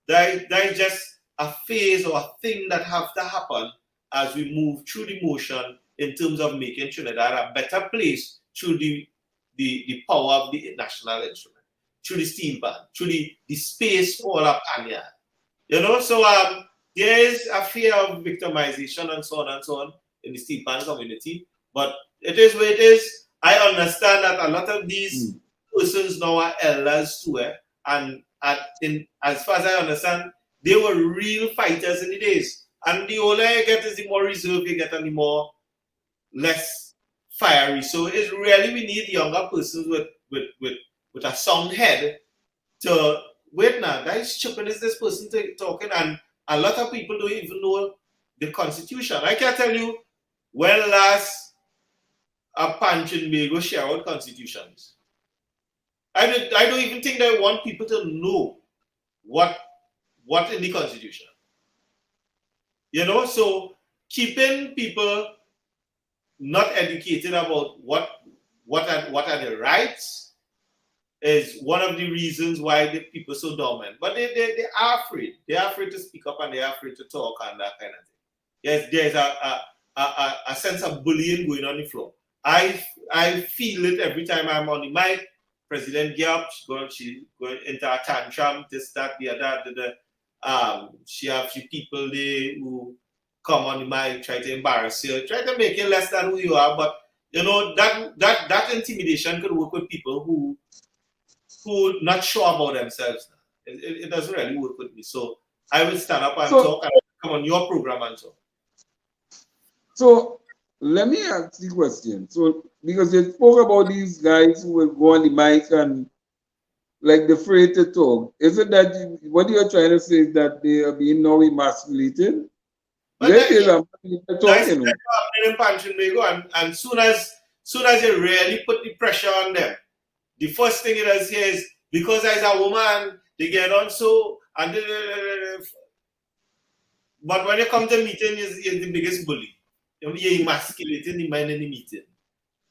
That is just a phase or a thing that have to happen as we move through the motion in terms of making Trinidad a better place through the power of the national instrument, through the steel band, through the space for a panya. You know, so there is a fear of victimization and so on in the steel band community, but it is what it is. I understand that a lot of these persons now are elders too, and as far as I understand, they were real fighters in the days. And the older you get, is the more reserved you get, and the more less fiery. So it's really we need younger persons with a sound head to wait now. That is stupid. Is this person talking? And a lot of people don't even know the Constitution. I can tell you when last a punch in Bago share out constitutions. I don't even think they want people to know what in the Constitution. You know, so keeping people not educated about what are the rights is one of the reasons why the people are so dormant. But they are afraid. They are afraid to speak up and they are afraid to talk and that kind of thing. Yes, there's a sense of bullying going on the floor. I feel it every time I'm on the mic. President Giap, she going into a tantrum, this, that, the other. She have few people there who come on the mic, try to embarrass you, try to make you less than who you are. But you know that intimidation could work with people who not sure about themselves. It doesn't really work with me. So I will stand up and talk and come on your program and talk. So let me ask the question. So because you spoke about these guys who will go on the mic and like they're afraid to talk. Is it that what you're trying to say is that they are being now emasculated? But that's talking. And soon as you really put the pressure on them, the first thing it does here is because as a woman, they get on so and but when you come to meeting, is the biggest bully. You're emasculating the man in the meeting.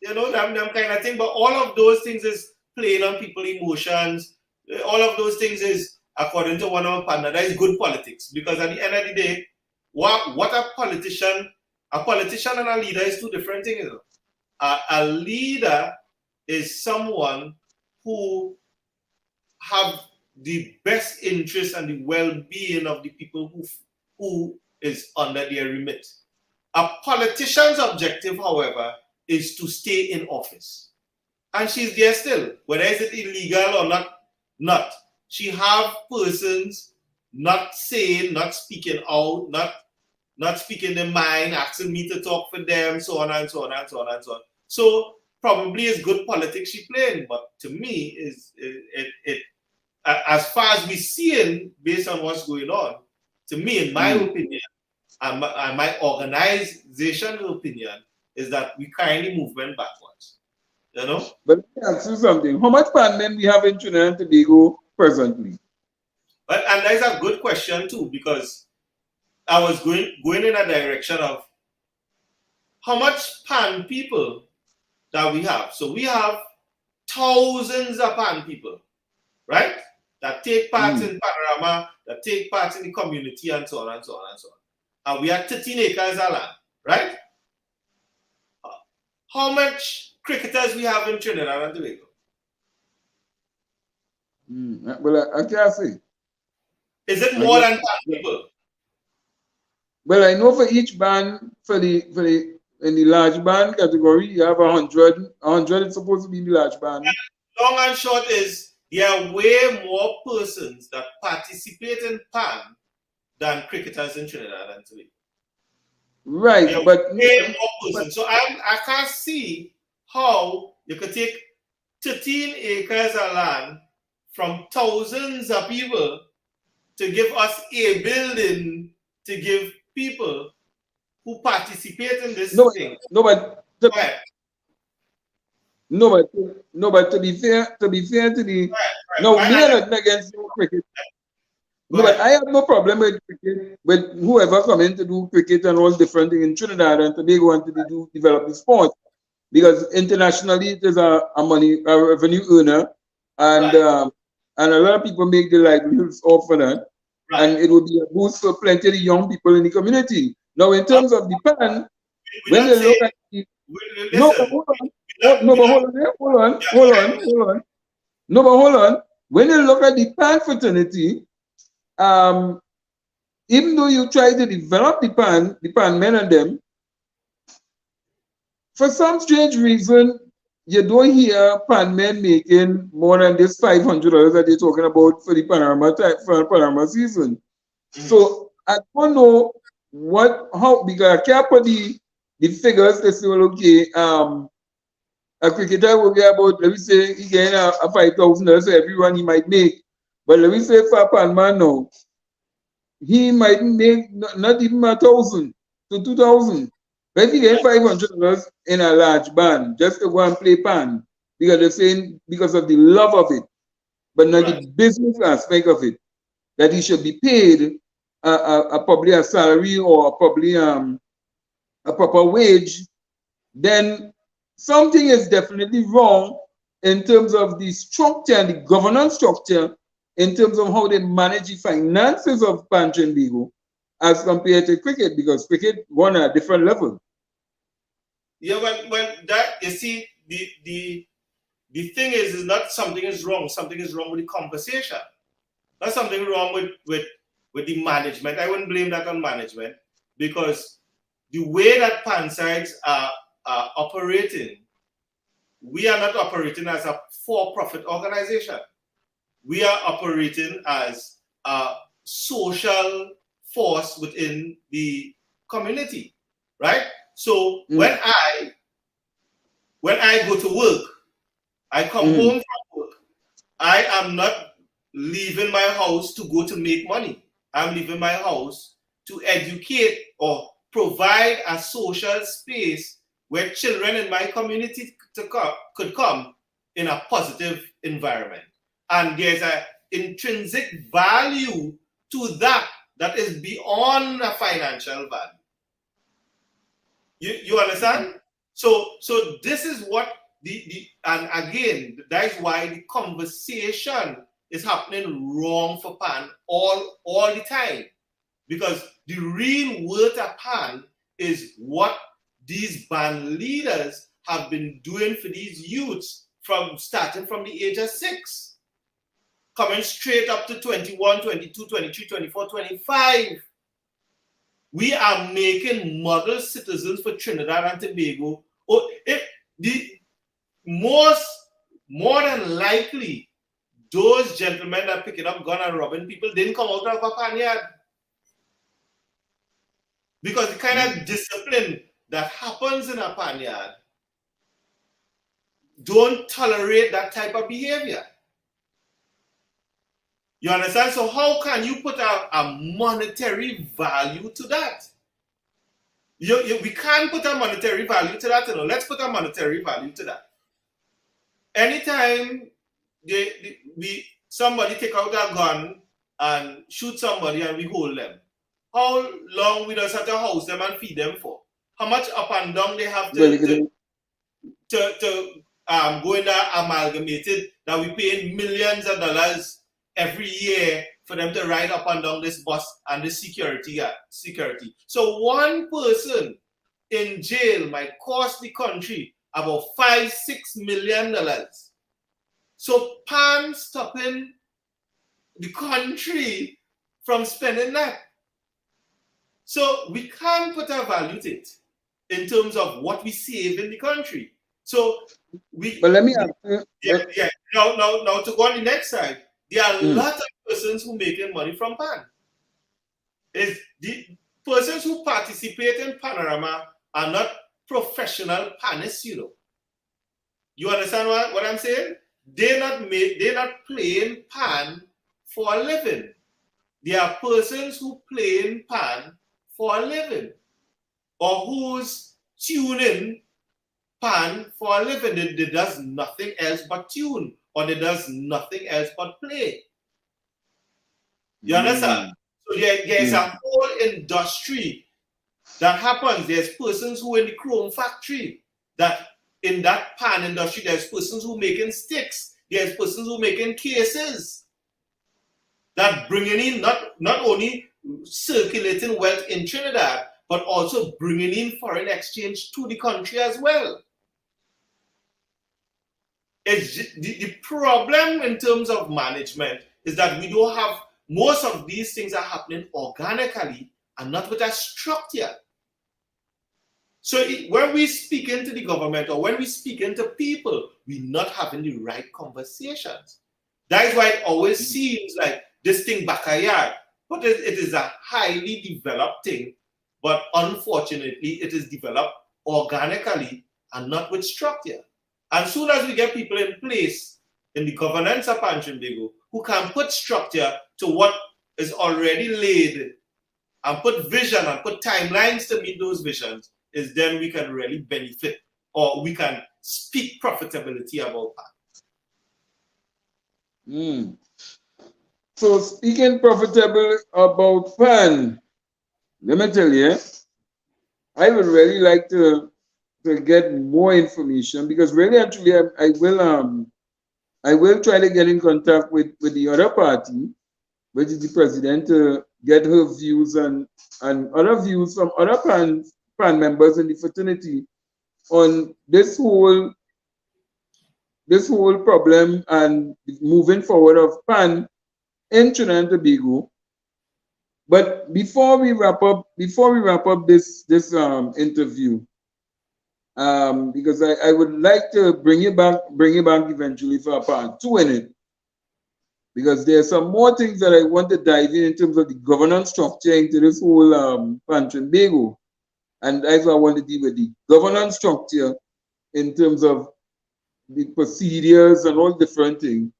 You know, them kind of thing. But all of those things is playing on people's emotions. All of those things is, according to one of our partners, that is good politics. Because at the end of the day, what a politician and a leader is two different things. A leader is someone who have the best interest and the well-being of the people who is under their remit. A politician's objective, however, is to stay in office. And she's there still, whether is it illegal or not. She have persons not saying, not speaking out, not speaking their mind, asking me to talk for them, so on and so on and so on and so on. So probably it's good politics she playing, but to me, it as far as we seeing based on what's going on, to me, in my opinion, and my organization's opinion, is that we carry the movement backwards. You know? But let me ask you something. How much pandemic we have in Trinidad and Tobago presently? And that's a good question too, because I was going in a direction of how much pan people that we have. So we have thousands of pan people, right? That take part in panorama, that take part in the community, and so on and so on and so on. And we have 13 acres of land, right? How much cricketers we have in Trinidad and Tobago? Well, I can't say. Is it more than 10 people? Well, I know for each band, in the large band category, you have 100. 100 is supposed to be in the large band. Long and short is there are way more persons that participate in PAN than cricketers in Trinidad and Tobago. Right, but way more persons. So I can't see how you could take 13 acres of land from thousands of people to give us a building to give people who participate in this thing. But to be fair to the no, me are not against cricket. No, but I have no problem with cricket, with whoever come in to do cricket and all different things in Trinidad and Tobago and to develop the sport. Because internationally it is a revenue earner and and a lot of people make their livelihoods off of that, and it would be a boost for plenty of the young people in the community. Now, in terms of the pan, when they look at the no, but hold on. No, but hold on, hold on. No, but hold on. When you look at the pan fraternity, even though you try to develop the pan men and them, for some strange reason, you don't hear pan men making more than this $500 that they're talking about for the Panorama season. So I don't know how, because I can't put the figures to say, well, okay, a cricketer will get about, let me say, he getting a $5,000 so everyone he might make. But let me say for a pan man now, he might make not even 1,000 to 2,000. But if he get $500 in a large band just to go and play pan, because they're saying because of the love of it, but not the business aspect of it, that he should be paid probably a salary or probably a proper wage, then something is definitely wrong in terms of the structure and the governance structure in terms of how they manage the finances of Pan Trinbago as compared to cricket, because cricket run at a different level. Yeah, when that, you see, the thing is not something is wrong. Something is wrong with the conversation. Not something wrong with the management. I wouldn't blame that on management, because the way that pan sides are operating, we are not operating as a for-profit organization. We are operating as a social force within the community, right? So when I go to work, I come home from work, I am not leaving my house to go to make money. I'm leaving my house to educate or provide a social space where children in my community could come in a positive environment. And there's an intrinsic value to that is beyond a financial value. You understand? So this is what and again, that is why the conversation is happening wrong for Pan all the time. Because the real worth of Pan is what these band leaders have been doing for these youths starting from the age of 6, coming straight up to 21, 22, 23, 24, 25. We are making model citizens for Trinidad and Tobago. More than likely, those gentlemen that picking up gun and robbing people didn't come out of a panyard. Because the kind of discipline that happens in a panyard don't tolerate that type of behavior. You understand? So how can you put a monetary value to that? We can't put a monetary value to that. Let's put a monetary value to that. Anytime somebody take out a gun and shoot somebody and we hold them, how long we just have to house them and feed them for? How much up and down they have to go in that amalgamated that we pay millions of dollars every year for them to ride up and down this bus and this security. So one person in jail might cost the country about $5-6 million. So Pan stopping the country from spending that. So we can't put a value to it in terms of what we save in the country. So but let me ask you. Now to go on the next side, there are a lot of persons who making money from Pan. Is the persons who participate in Panorama are not professional Pannists, You understand what I'm saying? They're not playing Pan for a living. There are persons who play in Pan for a living, or who's tuning Pan for a living. They does nothing else but tune, or they does nothing else but play. You understand? So there's a whole industry that happens. There's persons who in the chrome factory, that in that pan industry, there's persons who making sticks. There's persons who making cases that bringing in not only circulating wealth in Trinidad, but also bringing in foreign exchange to the country as well. The problem in terms of management is that we don't have, most of these things are happening organically and not with a structure. So when we speak into the government or when we speak into people, we're not having the right conversations. That is why it always seems like this thing backyard, but it is a highly developed thing. But unfortunately, it is developed organically and not with structure. As soon as we get people in place in the governance of Pan Trinbago who can put structure to what is already laid and put vision and put timelines to meet those visions, is then we can really benefit or we can speak profitability about Pan. So speaking profitable about Pan, let me tell you, I would really like to get more information, because really actually I will try to get in contact with the other party, which is the president, to get her views and other views from other PAN members in the fraternity on this whole problem and moving forward of PAN in Trinidad and Tobago. But before we wrap up this interview, because I would like to bring it back eventually for a part 2 in it, because there are some more things that I want to dive in terms of the governance structure into this whole Pan Trinbago, and that's why I want to deal with the governance structure in terms of the procedures and all different things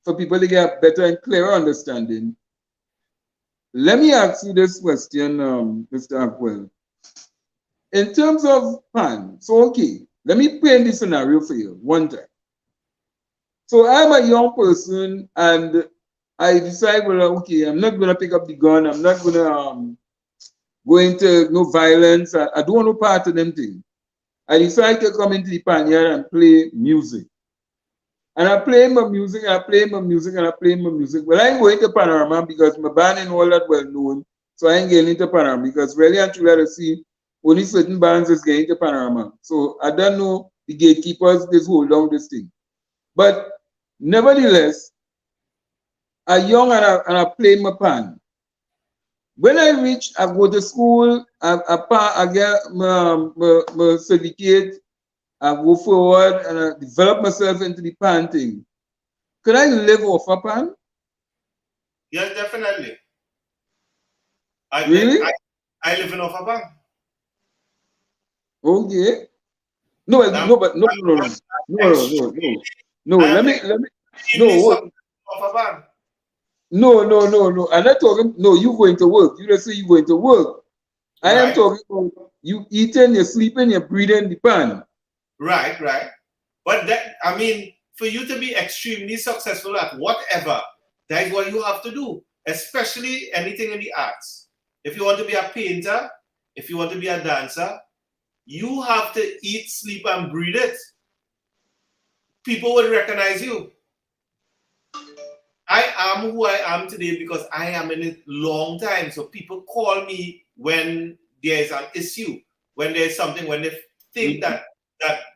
for people to get a better and clearer understanding. Let me ask you this question, Mr. Aquil. In terms of PAN, so okay, let me paint this scenario for you one time. So I'm a young person and I decide, well, okay, I'm not going to pick up the gun. I'm not going to go into no violence. I don't want no part of them things. I decide to come into the PAN here and play music. And I play my music, and I play my music, and I play my music. Well, I ain't going to Panorama because my band ain't all that well known. So I ain't getting into Panorama, because really and truly I see only certain bands is getting into Panorama. So I don't know the gatekeepers just hold down this thing. But nevertheless, I young and I play my PAN. When I reach, I go to school, I get my certificate, I go forward and I develop myself into the PAN thing. Could I live off a PAN? Yes, definitely. Really? I live in off a PAN. Okay. No. Let me off a PAN. No. I'm not talking. No, you going to work. You just say you going to work. I am talking about you eating, you're sleeping, you're breathing the PAN. Right. But that, I mean, for you to be extremely successful at whatever, that is what you have to do, especially anything in the arts. If you want to be a painter, if you want to be a dancer, you have to eat, sleep, and breathe it. People will recognize you. I am who I am today because I am in it long time. So people call me when there is an issue, when there's something, when they think that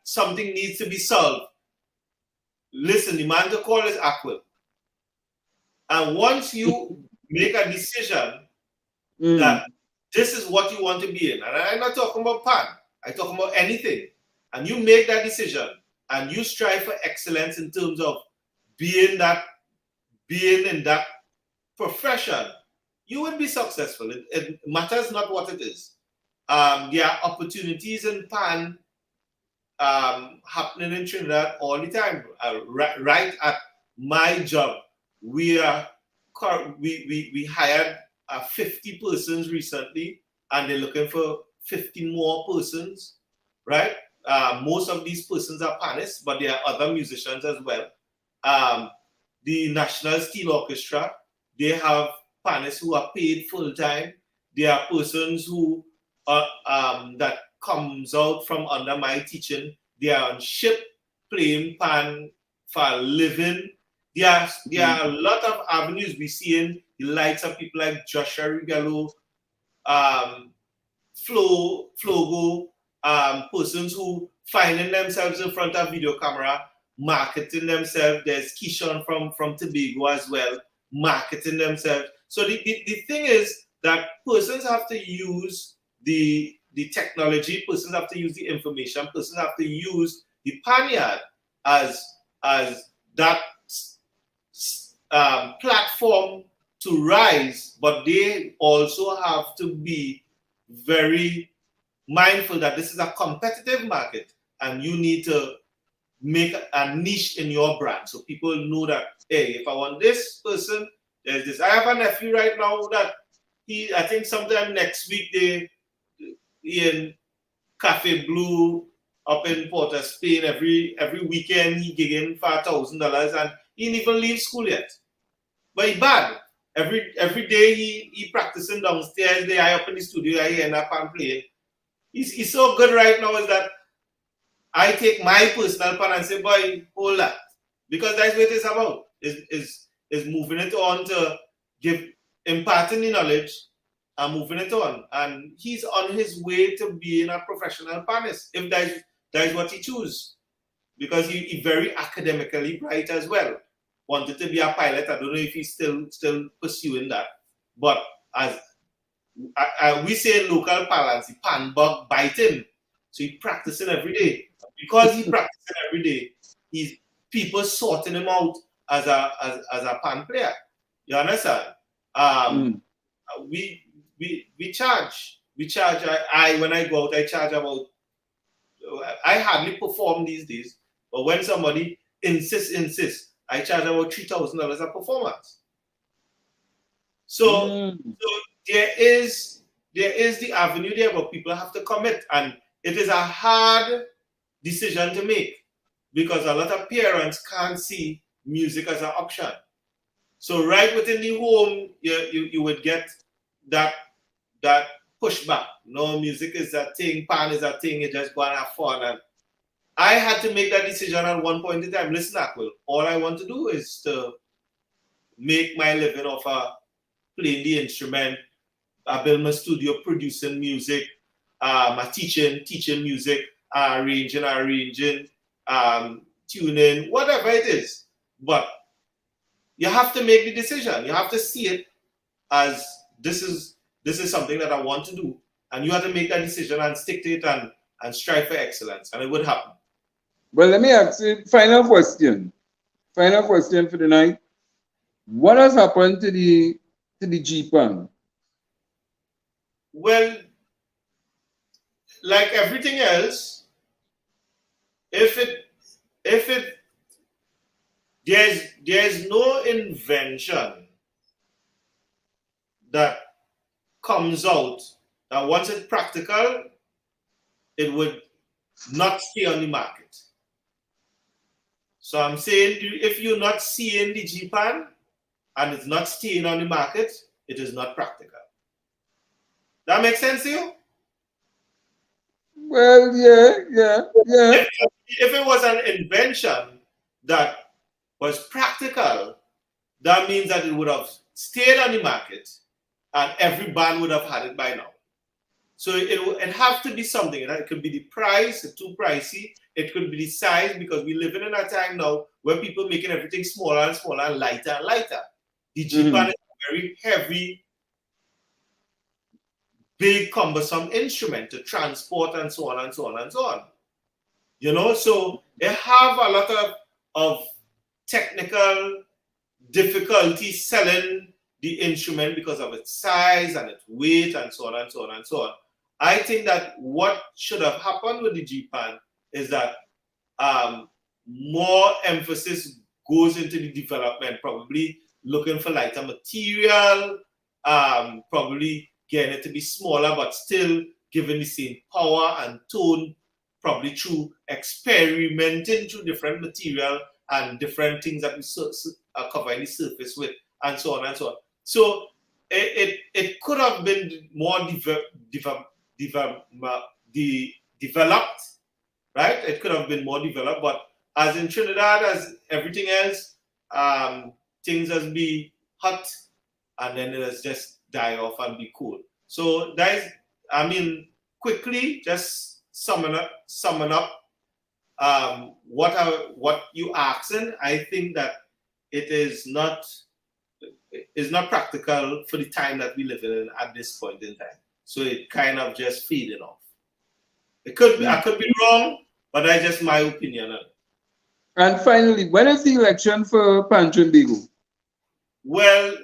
something needs to be solved. Listen, the man to call is Aquil. And once you make a decision that this is what you want to be in, and I'm not talking about PAN, I'm talking about anything, and you make that decision and you strive for excellence in terms of being in that profession, you will be successful. It matters not what it is. There are opportunities in PAN happening in Trinidad all the time. Right at my job, we hired 50 persons recently, and they're looking for 50 more persons, right? Most of these persons are Pannist, but there are other musicians as well. The National Steel Orchestra, they have Pannists who are paid full time. There are persons who that comes out from under my teaching. They are on ship playing PAN for a living. There are a lot of avenues we see in the likes of people like Joshua Rigalo, Flogo, persons who finding themselves in front of video camera, marketing themselves. There's Keyshawn from Tobago as well, marketing themselves. So the thing is that persons have to use the technology, persons have to use the information, persons have to use the Panyard as that platform to rise, but they also have to be very mindful that this is a competitive market and you need to make a niche in your brand so people know that, hey, if I want this person, there's this. I have a nephew right now that I think sometime next week he in Cafe Blue up in Port of Spain every weekend he gigging for $1,000 and he didn't even leave school yet. But he bad. Every day he practicing downstairs, they are up in the studio, I end up and playing. He's so good right now is that I take my personal pan and say, boy, hold that. Because that's what it's about. Is moving it on to imparting the knowledge and moving it on. And he's on his way to being a professional panist, if that is what he chooses. Because he's very academically bright as well. Wanted to be a pilot. I don't know if he's still pursuing that. But as we say in local parlance, the pan bug bite him. So he's practicing every day. Because he's practicing every day, he's people sorting him out as a pan player. You understand? We charge. When I go out, I charge about. I hardly perform these days, but when somebody insists, I charge about $3,000 a performance. So there is the avenue there, but people have to commit, and it is a hard decision to make because a lot of parents can't see music as an option. So right within the home, you would get that pushback. No, music is a thing, pan is a thing, you just go and have fun. And I had to make that decision at one point in time. Listen, Aquil, all I want to do is to make my living off playing the instrument. I build my studio producing music, teaching music, arranging, tuning, whatever it is. But you have to make the decision. You have to see it as this is something that I want to do. And you have to make that decision and stick to it and strive for excellence. And it would happen. Well, let me ask you final question for the night. What has happened to the G-Pan? Well, like everything else, there's no invention that comes out that once it's practical, it would not stay on the market. So I'm saying if you're not seeing the G-Pan and it's not staying on the market, it is not practical. That makes sense to you? Well, yeah. If it was an invention that was practical, that means that it would have stayed on the market and every band would have had it by now. So it have to be something. It could be the price, it's too pricey. It could be the size because we're living in a time now where people making everything smaller and smaller and lighter and lighter. The G-Pan is a very heavy, big, cumbersome instrument to transport and so on and so on and so on. You know, so they have a lot of technical difficulty selling the instrument because of its size and its weight and so on and so on and so on. I think that what should have happened with the G-Pan is that more emphasis goes into the development, probably looking for lighter material, probably getting it to be smaller, but still giving the same power and tone, probably through experimenting through different material and different things that we are covering the surface with, and so on and so on. So it could have been more developed, right? It could have been more developed, but as in Trinidad, as everything else, things has be hot and then it has just die off and be cool. So that is, I mean, quickly just summon up what you asking. I think that it is not practical for the time that we live in at this point in time. So it kind of just fading off. It could be, I could be wrong, but that's just my opinion on it. And finally, when is the election for Trinbago? Well,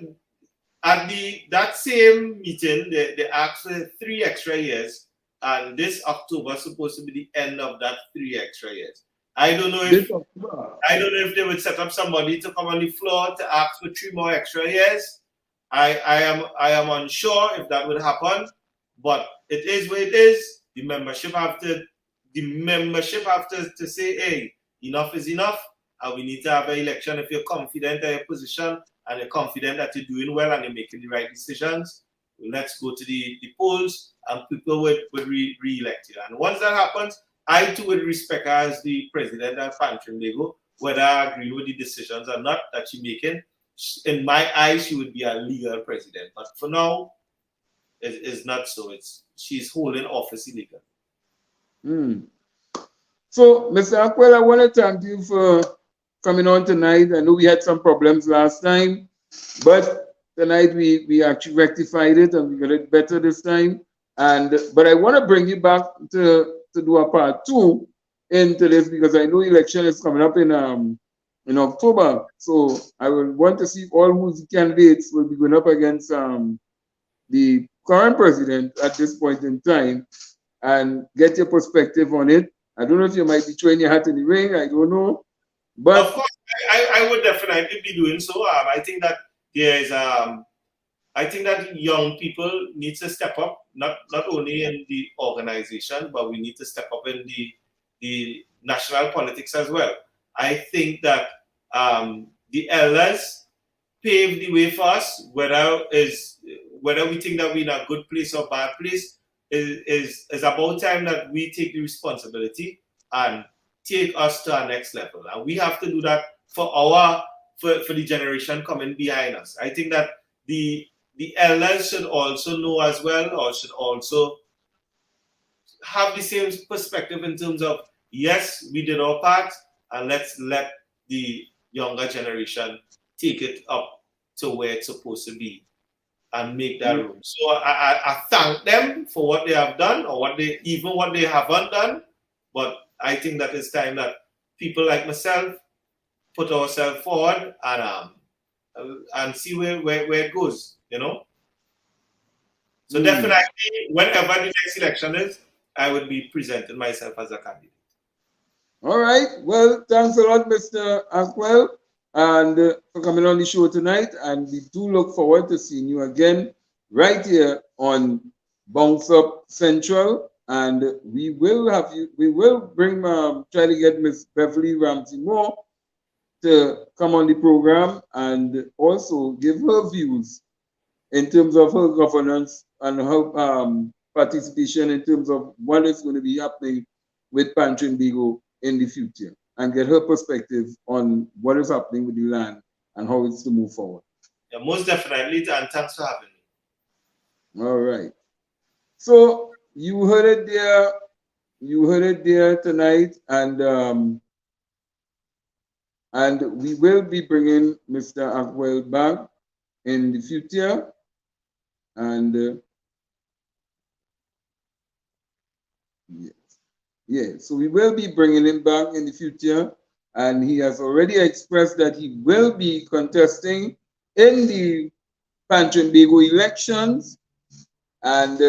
at that same meeting, they asked for 3 extra years, and this October is supposed to be the end of that 3 extra years. I don't know if they would set up somebody to come on the floor to ask for 3 more extra years. I am unsure if that would happen, but it is what it is. The membership have to say, hey, enough is enough, and we need to have an election. If you're confident in your position and you're confident that you're doing well and you're making the right decisions, let's go to the polls and people would re-elect you. And once that happens, I too would respect her as the president of Trinbago, whether I agree with the decisions or not that she's making. In my eyes, she would be a legal president. But for now, it's not so. She's holding office illegal. So, Mr. Aquil, I want to thank you for coming on tonight. I know we had some problems last time, but tonight we actually rectified it and we got it better this time. But I want to bring you back to do a part 2 into this because I know election is coming up in October. So I will want to see all whose candidates will be going up against the current president at this point in time and get your perspective on it. I don't know if you might be throwing your hat in the ring. I don't know. But of course, I would definitely be doing so. I think that there is I think that young people need to step up, not only in the organization, but we need to step up in the national politics as well. I think that the elders paved the way for us, whether we think that we're in a good place or bad place, is about time that we take the responsibility and take us to our next level. And we have to do that for the generation coming behind us. I think that the elders should also know as well, or should also have the same perspective in terms of, yes, we did our part, and let's let the younger generation take it up to where it's supposed to be and make that room. So I thank them for what they have done, or what they haven't done. But I think that it's time that people like myself put ourselves forward and see where it goes, you know. So definitely, whenever the next election is, I would be presenting myself as a candidate. All right. Well, thanks a lot, Mr. Aquil, and for coming on the show tonight. And we do look forward to seeing you again right here on Bounce Up Central. And we will have you. We will bring try to get Miss Beverly Ramsey Moore to come on the program and also give her views in terms of her governance and her participation in terms of what is going to be happening with Trinbago in the future, and get her perspective on what is happening with the land and how it's to move forward. Yeah, most definitely, and thanks for having me. All right. So you heard it there. You heard it there tonight, and we will be bringing Mr. Aquil back in the future, and so we will be bringing him back in the future, and he has already expressed that he will be contesting in the Trinbago elections, and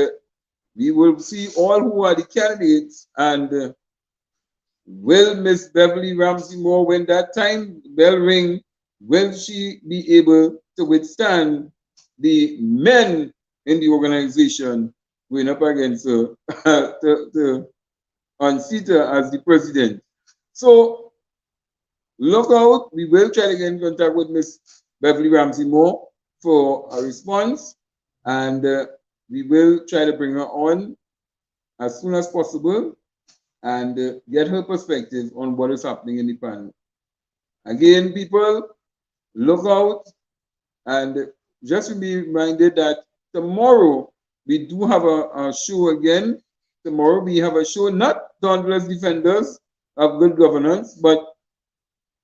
we will see all who are the candidates, and will Miss Beverly Ramsey Moore, when that time bell ring, will she be able to withstand the men in the organization going up against her to unseat her as the president? So look out. We will try to get in contact with Miss Beverly Ramsey Moore for a response, and we will try to bring her on as soon as possible and get her perspective on what is happening in the pan. Again, people, look out, and just be reminded that tomorrow we do have a show again. Tomorrow we have a show, not Dauntless Defenders of Good Governance, but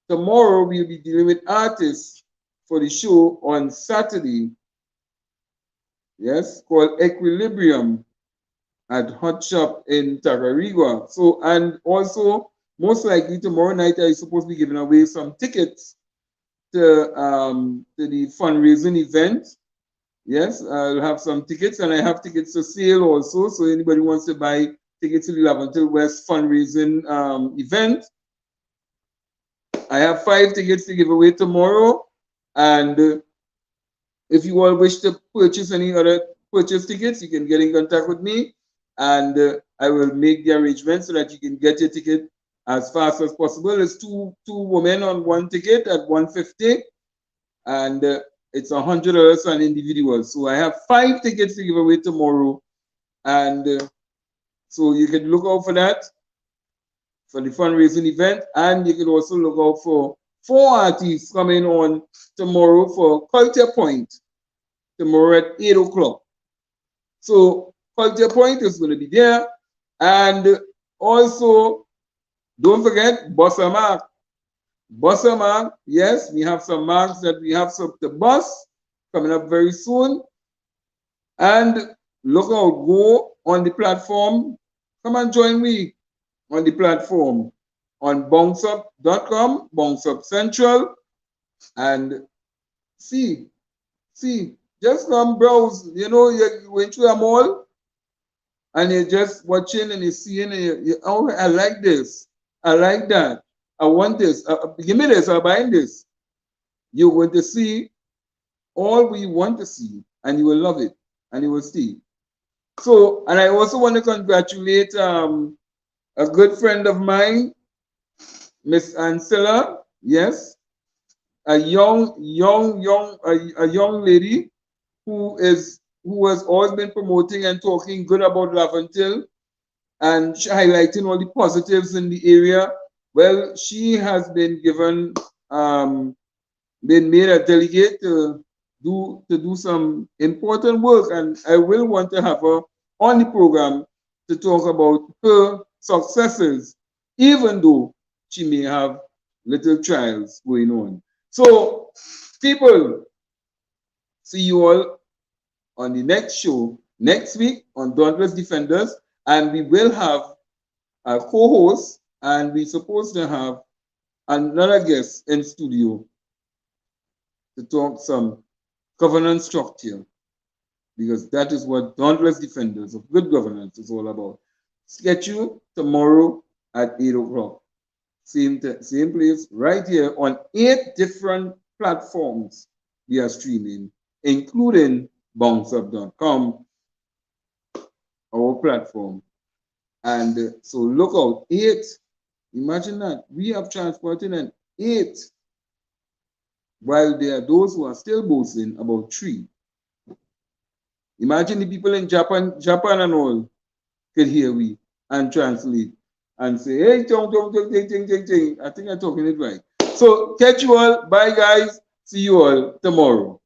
tomorrow we'll be dealing with artists for the show on Saturday. Yes, called Equilibrium at Hot Shop in Tagarigua. So, and also, most likely tomorrow night, I'm supposed to be giving away some tickets to the fundraising event. Yes, I'll have some tickets, and I have tickets to sale also. So anybody wants to buy tickets to the Laventille West fundraising event, I have 5 tickets to give away tomorrow. And if you all wish to purchase any other purchase tickets, you can get in contact with me, and I will make the arrangement so that you can get your ticket as fast as possible. It's two women on one ticket at $150, and it's $100 an individual. So I have 5 tickets to give away tomorrow, and so you can look out for that for the fundraising event, and you can also look out for 4 artists coming on tomorrow for Culture Point tomorrow at 8 o'clock. So Culture Point is going to be there, and also don't forget Bossa Mark. Bossa Mark, yes, we have some marks that we have some the bus coming up very soon. And look out, go on the platform. Come and join me on the platform on bounceup.com, Bounce Up Central, and see, just come browse. You know, you're going through a mall and you're just watching and you're seeing, and oh, I like this, I like that, I want this, give me this, I'm buying this. You're going to see all we want to see, and you will love it, and you will see. So, and I also want to congratulate a good friend of mine, Miss Ancilla, yes, a young lady who has always been promoting and talking good about Laventille and highlighting all the positives in the area. Well, she has been given, been made a delegate to do some important work, and I will want to have her on the program to talk about her successes, even though she may have little trials going on. So, people, see you all on the next show next week on Dauntless Defenders, and we will have a co-host, and we're supposed to have another guest in studio to talk some governance structure, because that is what Dauntless Defenders of Good Governance is all about. Schedule tomorrow at 8 o'clock. Same place, right here on 8 different platforms we are streaming, including bounceup.com, our platform. And so look out, 8. Imagine that. We have transported an 8, while there are those who are still boasting about 3. Imagine the people in Japan and all could hear we and translate and say, hey, chong, chong, chong, ching, ching, ching, ching. I think I'm talking it right. So catch you all. Bye, guys. See you all tomorrow.